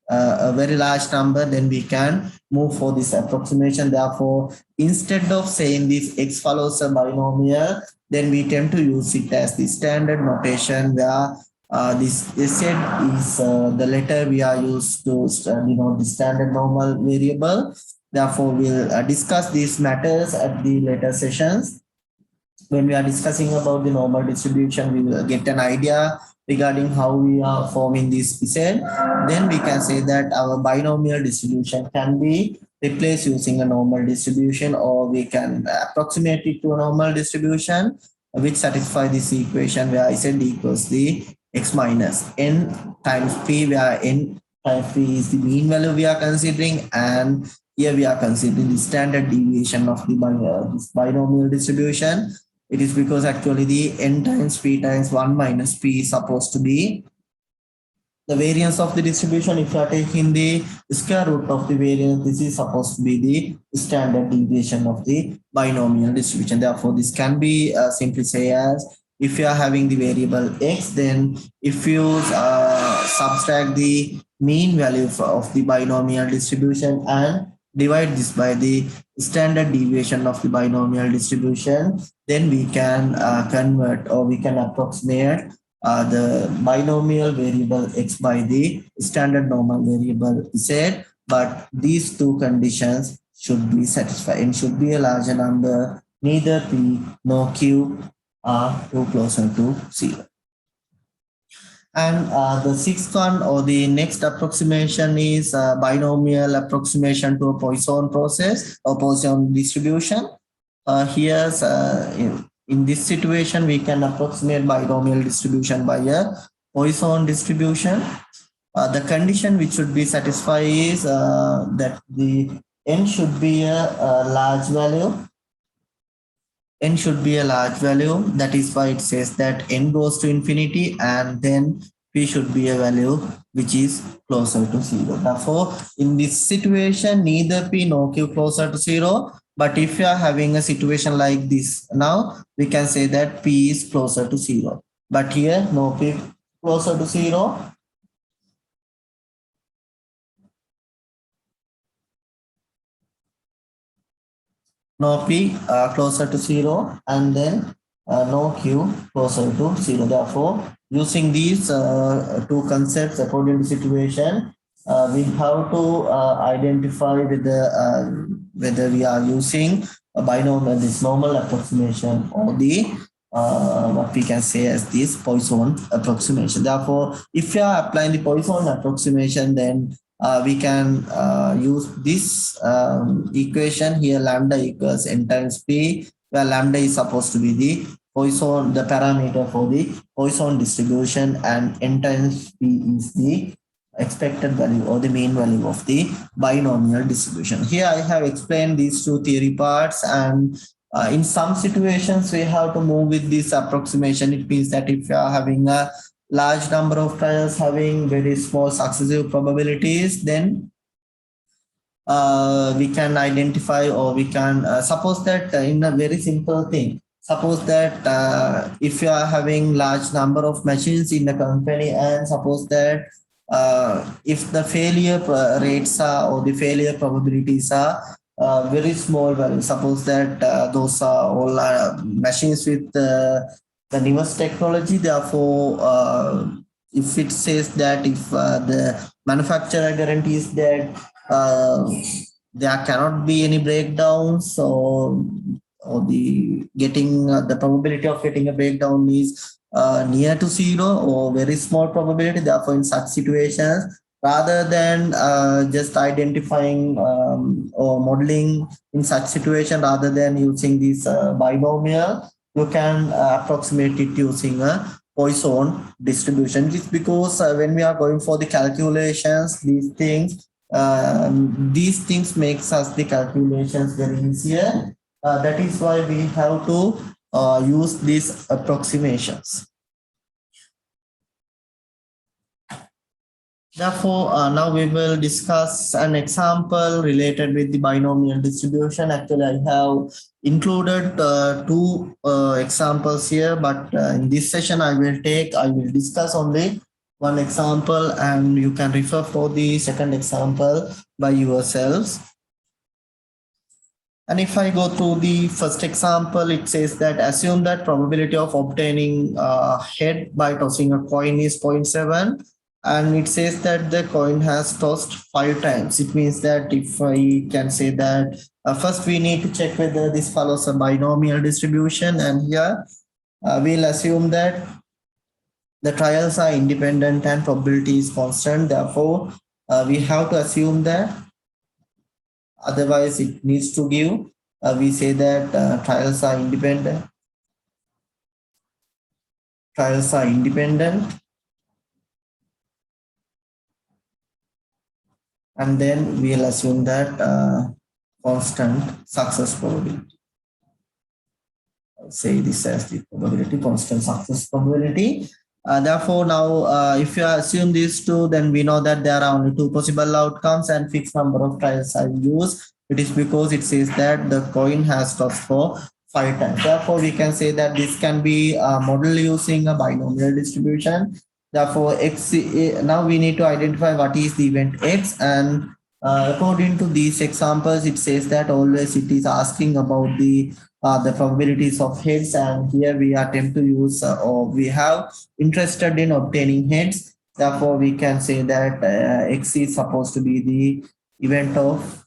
Speaker 1: a very large number, then we can move for this approximation. Therefore, instead of saying this x follows a binomial, then we tend to use it as the standard notation, where this z is the letter we are used to denote the standard normal variable. Therefore, we'll discuss these matters at the later sessions. When we are discussing about the normal distribution, we will get an idea regarding how we are forming this Z. Then we can say that our binomial distribution can be replaced using a normal distribution, or we can approximate it to a normal distribution which satisfy this equation where Z equals the x minus n times p, where n times p is the mean value we are considering, and here we are considering the standard deviation of the this binomial distribution. It is because actually the n times p times 1 minus p is supposed to be The variance of the distribution, if you are taking the square root of the variance, this is supposed to be the standard deviation of the binomial distribution. Therefore, this can be simply say as, if you are having the variable x, then if you subtract the mean value of the binomial distribution and divide this by the standard deviation of the binomial distribution, then we can convert, or we can approximate the binomial variable x by the standard normal variable z, but these two conditions should be satisfied and should be a larger number, neither p nor q are too closer to 0. And the sixth one, or the next approximation, is binomial approximation to a Poisson process or Poisson distribution. Here's in this situation, we can approximate binomial distribution by a Poisson distribution. The condition which should be satisfied is that the n should be a large value. N should be a large value. That is why it says that n goes to infinity, and then p should be a value which is closer to 0. Therefore, in this situation, neither p nor q closer to 0. But if you are having a situation like this, now we can say that p is closer to 0. But here, no p closer to 0. No p closer to 0, and then no q closer to 0. Therefore, using these two concepts according to situation, we have to identify whether we are using a binomial, this normal approximation, or the what we can say as this Poisson approximation. Therefore, if you are applying the Poisson approximation, then we can use this equation here, lambda equals n times p, where lambda is supposed to be the Poisson, the parameter for the Poisson distribution, and n times p is the expected value or the mean value of the binomial distribution. Here I have explained these two theory parts, and in some situations we have to move with this approximation. It means that if you are having a large number of trials having very small successive probabilities, then we can identify, or we can suppose that in a very simple thing, suppose that if you are having large number of machines in a company, and suppose that if the failure rates are, or the failure probabilities are very small value, suppose that those are all machines with the newest technology. Therefore, if it says that if the manufacturer guarantees that there cannot be any breakdowns, or the getting the probability of getting a breakdown is near to 0 or very small probability. Therefore, in such situations, rather than just identifying or modeling in such situation, rather than using this binomial, you can approximate it using a Poisson distribution. It's because when we are going for the calculations, these things makes us the calculations very easier. That is why we have to use these approximations. Therefore, now we will discuss an example related with the binomial distribution. Actually, I have included two examples here, but in this session, I will discuss only one example, and you can refer for the second example by yourselves. And if I go through the first example, it says that assume that probability of obtaining head by tossing a coin is 0.7. And it says that the coin has tossed 5 times. It means that if I can say that first we need to check whether this follows a binomial distribution. And here we'll assume that the trials are independent and probability is constant. Therefore, we have to assume that, otherwise it needs to give, we say that trials are independent. Trials are independent. And then we'll assume that constant success probability. I'll say this as the probability, constant success probability. Therefore, now if you assume these two, then we know that there are only two possible outcomes and fixed number of trials are used. It is because it says that the coin has tossed for 5 times. Therefore, we can say that this can be modeled using a binomial distribution. Therefore, now we need to identify what is the event X, and according to these examples, it says that always it is asking about the probabilities of heads, and here we attempt to use or we have interested in obtaining heads. Therefore, we can say that X is supposed to be the event of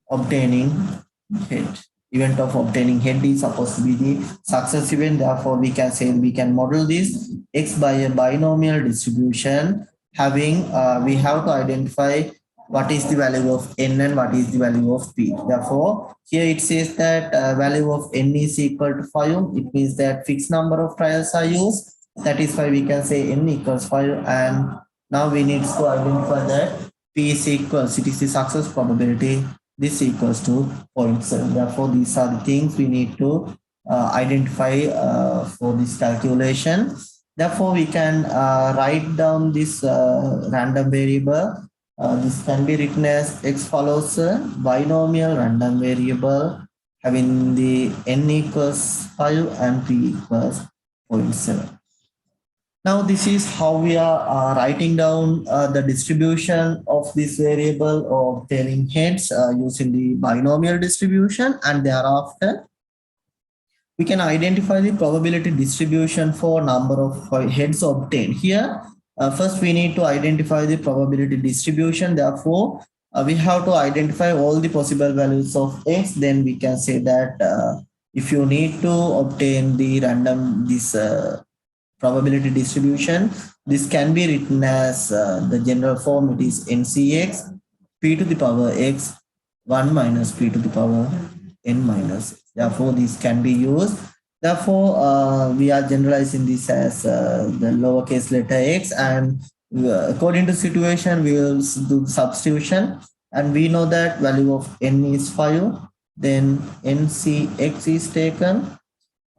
Speaker 1: obtaining head. Event of obtaining head is supposed to be the success event. Therefore, we can say we can model this X by a binomial distribution having we have to identify what is the value of n and what is the value of p. Therefore, here it says that value of n is equal to 5. It means that fixed number of trials are used. That is why we can say n equals 5. And now we need to identify that p is equals, it is the success probability. This equals to 0.7. Therefore, these are the things we need to identify for this calculation. Therefore, we can write down this random variable. This can be written as X follows binomial random variable having the n equals 5 and p equals 0.7. Now, this is how we are writing down the distribution of this variable or obtaining heads using the binomial distribution, and thereafter we can identify the probability distribution for number of heads obtained. Here, first we need to identify the probability distribution. Therefore, we have to identify all the possible values of X. Then we can say that if you need to obtain the probability distribution, this can be written as the general form. It is NCX p to the power x 1 minus p to the power n minus x. Therefore, this can be used. Therefore, we are generalizing this as the lowercase letter x, and according to situation, we will do substitution, and we know that value of n is 5. Then NCX is taken.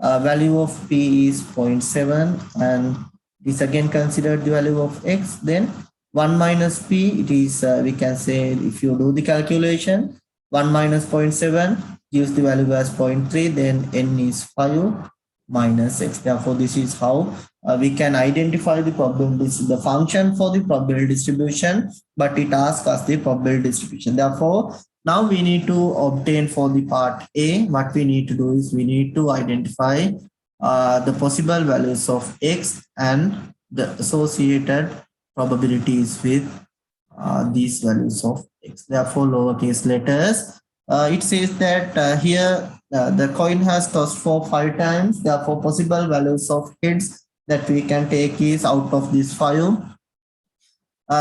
Speaker 1: Value of p is 0.7, and this again considered the value of x. Then 1 minus p, it is we can say if you do the calculation, 1 minus 0.7 gives the value as 0.3. Then n is 5 minus x. Therefore, this is how we can identify the probability, the function for the probability distribution, but it asks us the probability distribution. Therefore, now we need to obtain for the part A. What we need to do is we need to identify the possible values of X and the associated probabilities with these values of X. Therefore, lowercase letters. It says that here the coin has tossed for 5 times. Therefore, possible values of heads that we can take is out of this 5.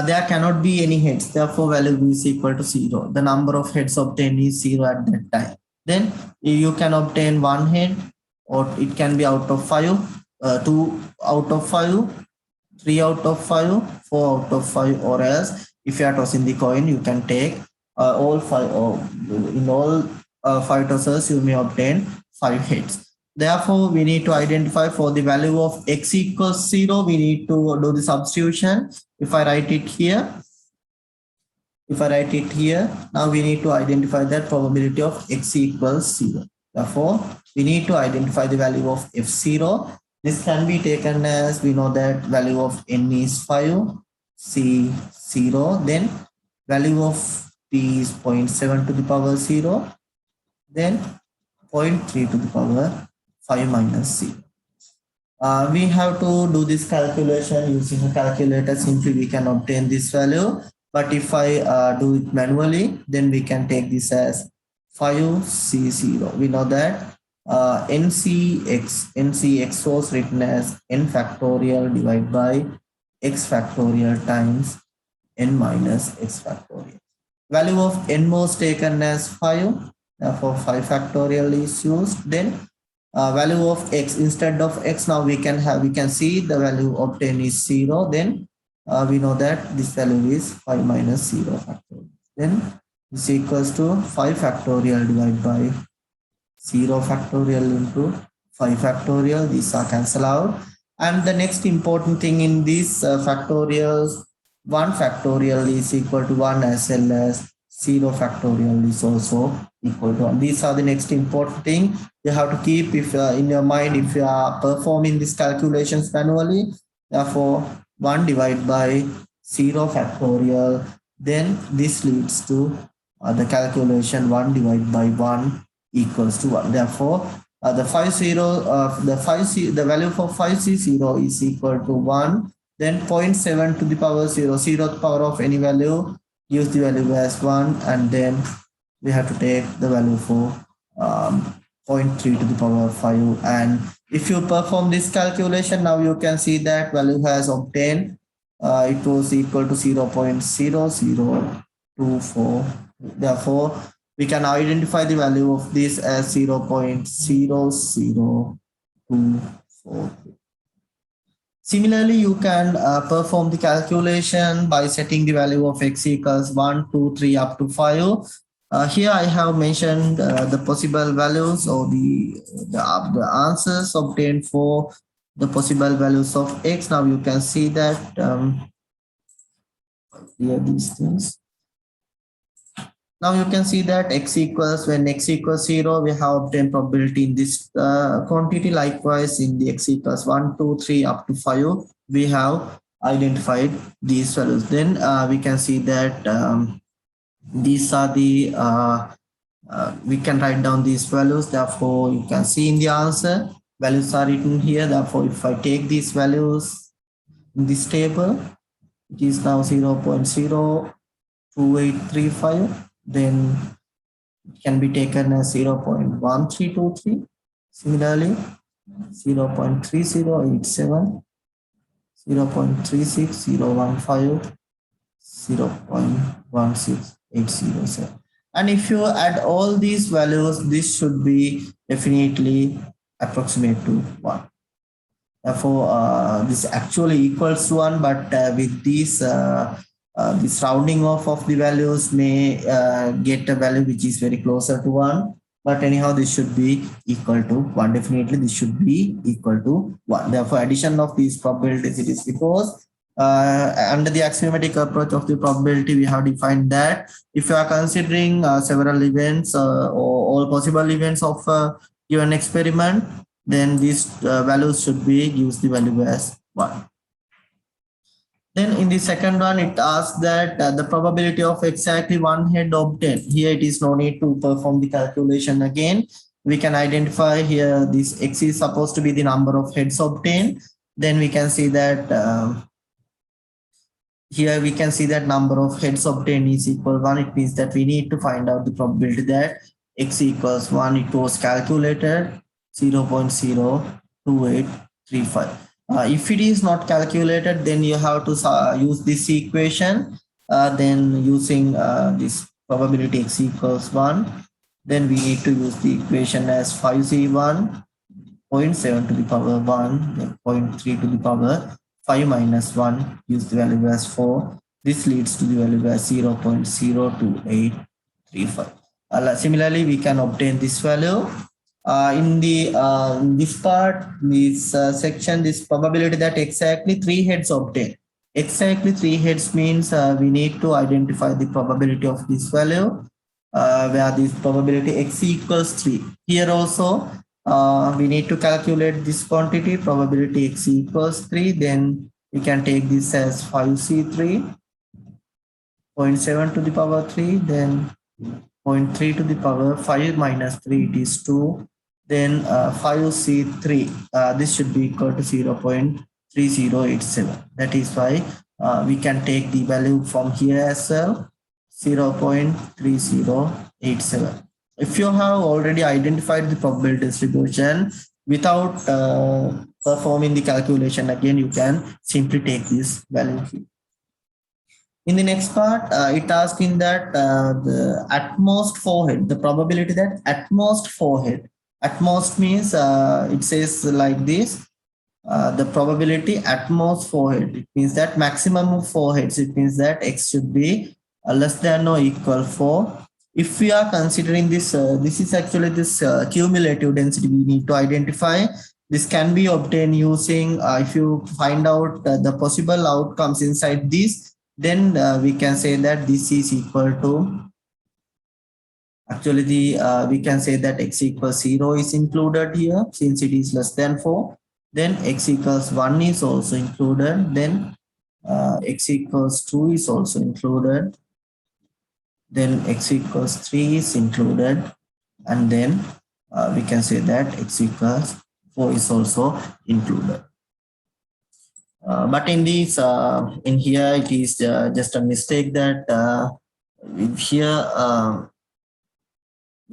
Speaker 1: There cannot be any heads. Therefore, value is equal to 0. The number of heads obtained is 0 at that time. Then you can obtain 1 head, or it can be out of 5, 2 out of 5, 3 out of 5, 4 out of 5, or else if you are tossing the coin, you can take all 5, or in all 5 tosses, you may obtain 5 heads. Therefore, we need to identify for the value of x equals 0, we need to do the substitution. If I write it here, now we need to identify that probability of x equals 0. Therefore, we need to identify the value of f0. This can be taken as, we know that value of n is 5, c 0, then value of p is 0.7 to the power 0, then 0.3 to the power 5 minus 0. We have to do this calculation using a calculator. Simply we can obtain this value, but if I do it manually, then we can take this as 5c0. We know that NCX was written as n factorial divided by x factorial times n minus x factorial. Value of n was taken as 5. Therefore, 5 factorial is used. Then value of x, instead of x, now we can see the value obtained is 0. Then we know that this value is 5 minus 0 factorial. Then this equals to 5 factorial divided by 0 factorial into 5 factorial. These are cancel out. And the next important thing in this factorials, 1 factorial is equal to 1 as well as 0 factorial is also equal to 1. These are the next important thing you have to keep if in your mind if you are performing these calculations manually. Therefore, 1 divided by 0 factorial, then this leads to the calculation 1 divided by 1 equals to 1. Therefore, the value for 5c0 is equal to 1. Then 0.7 to the power 0, 0th power of any value, use the value as 1, and then we have to take the value for 0.3 to the power 5. And if you perform this calculation, now you can see that value has obtained. It was equal to 0.0024. Therefore, we can identify the value of this as 0.0024. Similarly, you can perform the calculation by setting the value of x equals 1, 2, 3 up to 5. Here I have mentioned the possible values or the answers obtained for the possible values of x. Now you can see that here these things. Now you can see that x equals, when x equals 0, we have obtained probability in this quantity. Likewise, in the x equals 1, 2, 3 up to 5, we have identified these values. Then we can see that these are the, we can write down these values. Therefore, you can see in the answer, values are written here. Therefore, if I take these values in this table, it is now 0.02835. Then it can be taken as 0.1323. Similarly, 0.3087, 0.36015, 0.16807. And if you add all these values, this should be definitely approximate to 1. Therefore, this actually equals to 1, but with these this rounding off of the values may get a value which is very closer to 1. But anyhow, this should be equal to 1. Definitely, this should be equal to 1. Therefore, addition of these probabilities, it is because under the axiomatic approach of the probability, we have defined that if you are considering several events or all possible events of a given experiment, then these values should be gives the value as 1. Then in the second one, it asks that the probability of exactly one head obtained. Here it is no need to perform the calculation again. We can identify here this x is supposed to be the number of heads obtained. Then we can see that here we can see that number of heads obtained is equal 1. It means that we need to find out the probability that x equals 1. It was calculated 0.02835. If it is not calculated, then you have to use this equation. Then using this probability x equals 1, then we need to use the equation as 5c1, 0.7 to the power 1, then 0.3 to the power 5 minus 1, use the value as 4. This leads to the value as 0.02835. Similarly, we can obtain this value. In this part, this section, this probability that exactly 3 heads obtained. Exactly 3 heads means we need to identify the probability of this value, where this probability x equals 3. Here also, we need to calculate this quantity, probability x equals 3. Then we can take this as 5c3, 0.7 to the power 3, then 0.3 to the power 5 minus 3, it is 2. Then 5c3, this should be equal to 0.3087. That is why we can take the value from here as well, 0.3087. If you have already identified the probability distribution without performing the calculation again, you can simply take this value here. In the next part, it asks in that the at most 4 head, the probability that at most 4 head. At most means it says like this, the probability at most 4 head. It means that maximum of 4 heads. It means that x should be less than or equal 4. if we are considering this, this is actually this cumulative density we need to identify. This can be obtained using, if you find out the possible outcomes inside this, then we can say that this is equal to, actually the we can say that x equals 0 is included here since it is less than 4. Then x equals 1 is also included. Then x equals 2 is also included. Then x equals 3 is included. And then we can say that x equals 4 is also included. But in this, in here, it is just a mistake that here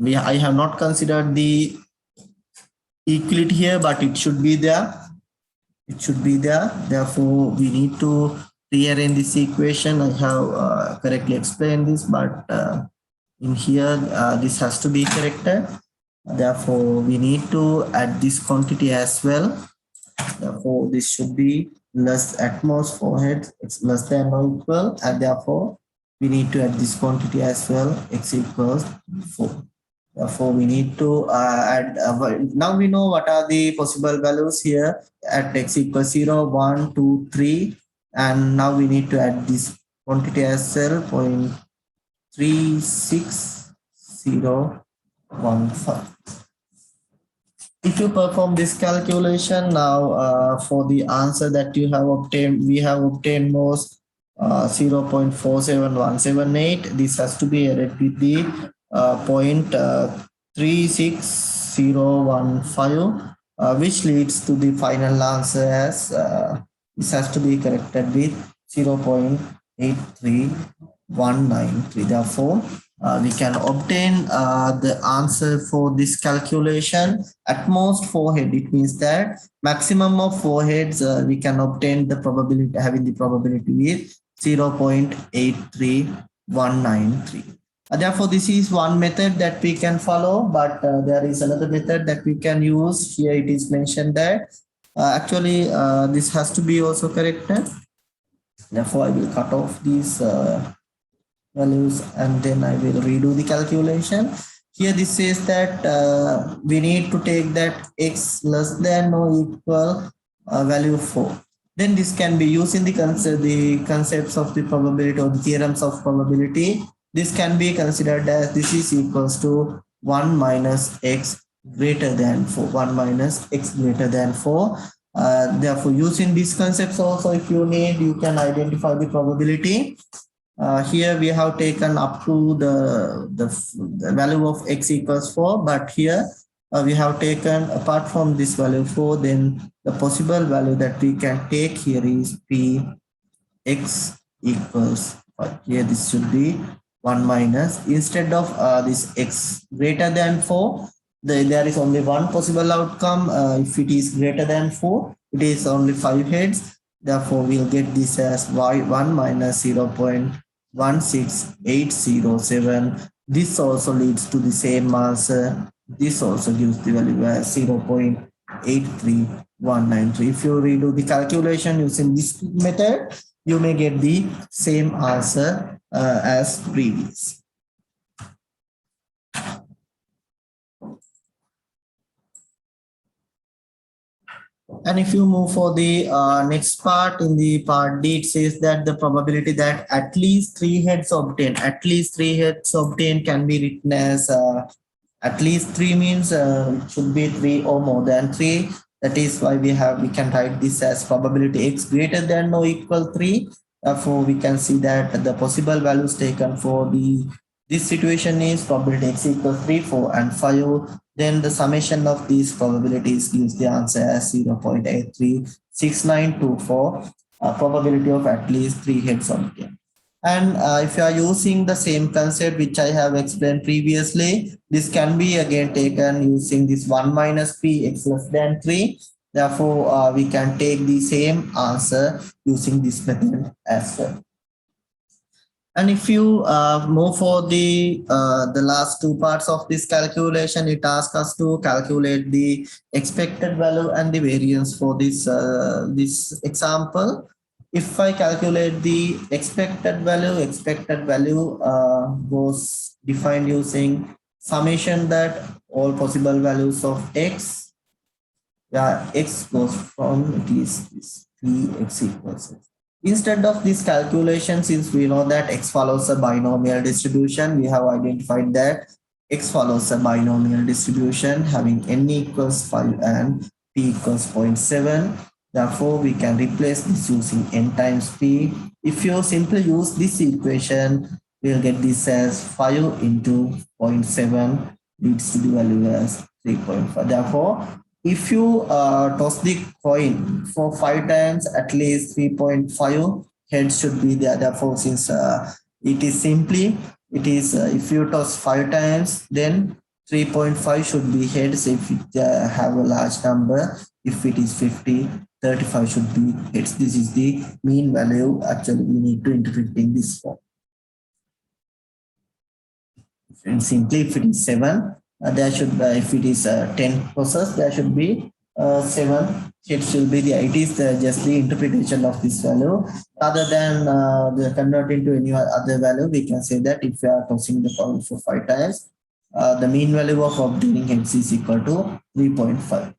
Speaker 1: I have not considered the equality here, but it should be there. It should be there. Therefore, we need to rearrange this equation. I have correctly explained this, but in here, this has to be corrected. Therefore, we need to add this quantity as well. Therefore, this should be less at most 4 heads, it's less than or equal, and therefore we need to add this quantity as well, x equals 4. Therefore, we need to add, now we know what are the possible values here at x equals 0, 1, 2, 3, and now we need to add this quantity as well, 0.36015. If you perform this calculation now for the answer that you have obtained, we have obtained most 0.47178. This has to be added with the 0.36015, which leads to the final answer as this has to be corrected with 0.83193. Therefore, we can obtain the answer for this calculation at most 4 heads. It means that maximum of 4 heads we can obtain the probability, having the probability with 0.83193. Therefore, this is one method that we can follow, but there is another method that we can use. Here it is mentioned that actually this has to be also corrected. Therefore, I will cut off these values and then I will redo the calculation. Here this says that we need to take that x less than or equal value 4. Then this can be used in the concepts of the probability or the theorems of probability. This can be considered as this is equals to 1 minus x greater than 4. 1 minus x greater than 4. Therefore, using these concepts also, if you need, you can identify the probability. Here we have taken up to the value of x equals 4, but here we have taken apart from this value 4, then the possible value that we can take here is p x equals 5. Here this should be 1 minus, instead of this x greater than 4, there is only one possible outcome. If it is greater than 4, it is only 5 heads. Therefore, we'll get this as y1 minus 0.16807. This also leads to the same answer. This also gives the value as 0.83193. If you redo the calculation using this method, you may get the same answer as previous. And if you move for the next part, in the part D, it says that the probability that at least 3 heads obtained, can be written as at least 3 means it should be 3 or more than 3. That is why we can write this as probability x greater than or equal 3. Therefore, we can see that the possible values taken for this situation is probability x equals 3, 4, and 5. Then the summation of these probabilities gives the answer as 0.836924, probability of at least 3 heads obtained. And if you are using the same concept which I have explained previously, this can be again taken using this 1 minus p x less than 3. Therefore, we can take the same answer using this method as well. And if you move for the last 2 parts of this calculation, it asks us to calculate the expected value and the variance for this this example. If I calculate the expected value was defined using summation that all possible values of x, yeah, x goes from it is this 3x equals x. Instead of this calculation, since we know that x follows a binomial distribution, we have identified that x follows a binomial distribution having n equals 5 and p equals 0.7. Therefore, we can replace this using n times p. If you simply use this equation, we'll get this as 5 into 0.7 leads to the value as 3.5. Therefore, if you toss the coin for 5 times, at least 3.5 heads should be there. Therefore, since it is simply, it is if you toss 5 times, then 3.5 should be heads if it have a large number. If it is 50, 35 should be heads. This is the mean value. Actually, we need to interpret in this form. And simply, if it is 7, there should be, if it is 10 process, there should be 7. It should be the it is just the interpretation of this value. Rather than the convert into any other value, we can say that if we are tossing the coin for 5 times, the mean value of obtaining heads is equal to 3.5.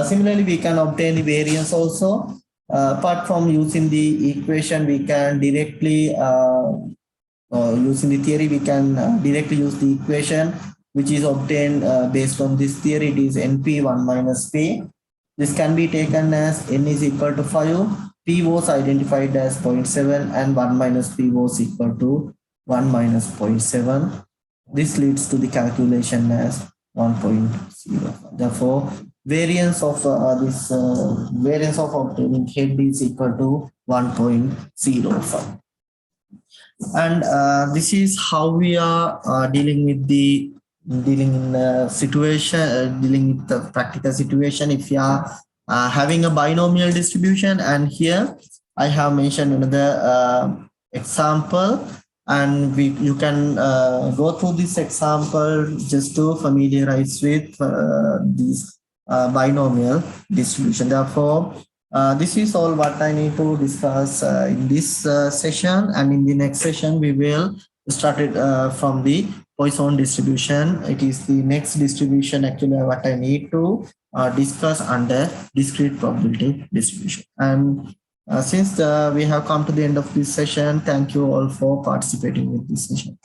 Speaker 1: Similarly, we can obtain the variance also. Apart from using the equation, we can directly using the theory, we can directly use the equation which is obtained based on this theory. It is NP 1 minus P. This can be taken as N is equal to 5. P was identified as 0.7 and 1 minus P was equal to 1 minus 0.7. This leads to the calculation as 1.0. Therefore, variance of variance of obtaining head is equal to 1.05. And this is how we are dealing with the situation, dealing with the practical situation. If you are having a binomial distribution, and here I have mentioned another example, and you can go through this example just to familiarize with this binomial distribution. Therefore, this is all what I need to discuss in this session, and in the next session we will start it from the Poisson distribution. It is the next distribution actually what I need to discuss under discrete probability distribution. And since we have come to the end of this session, thank you all for participating with this session.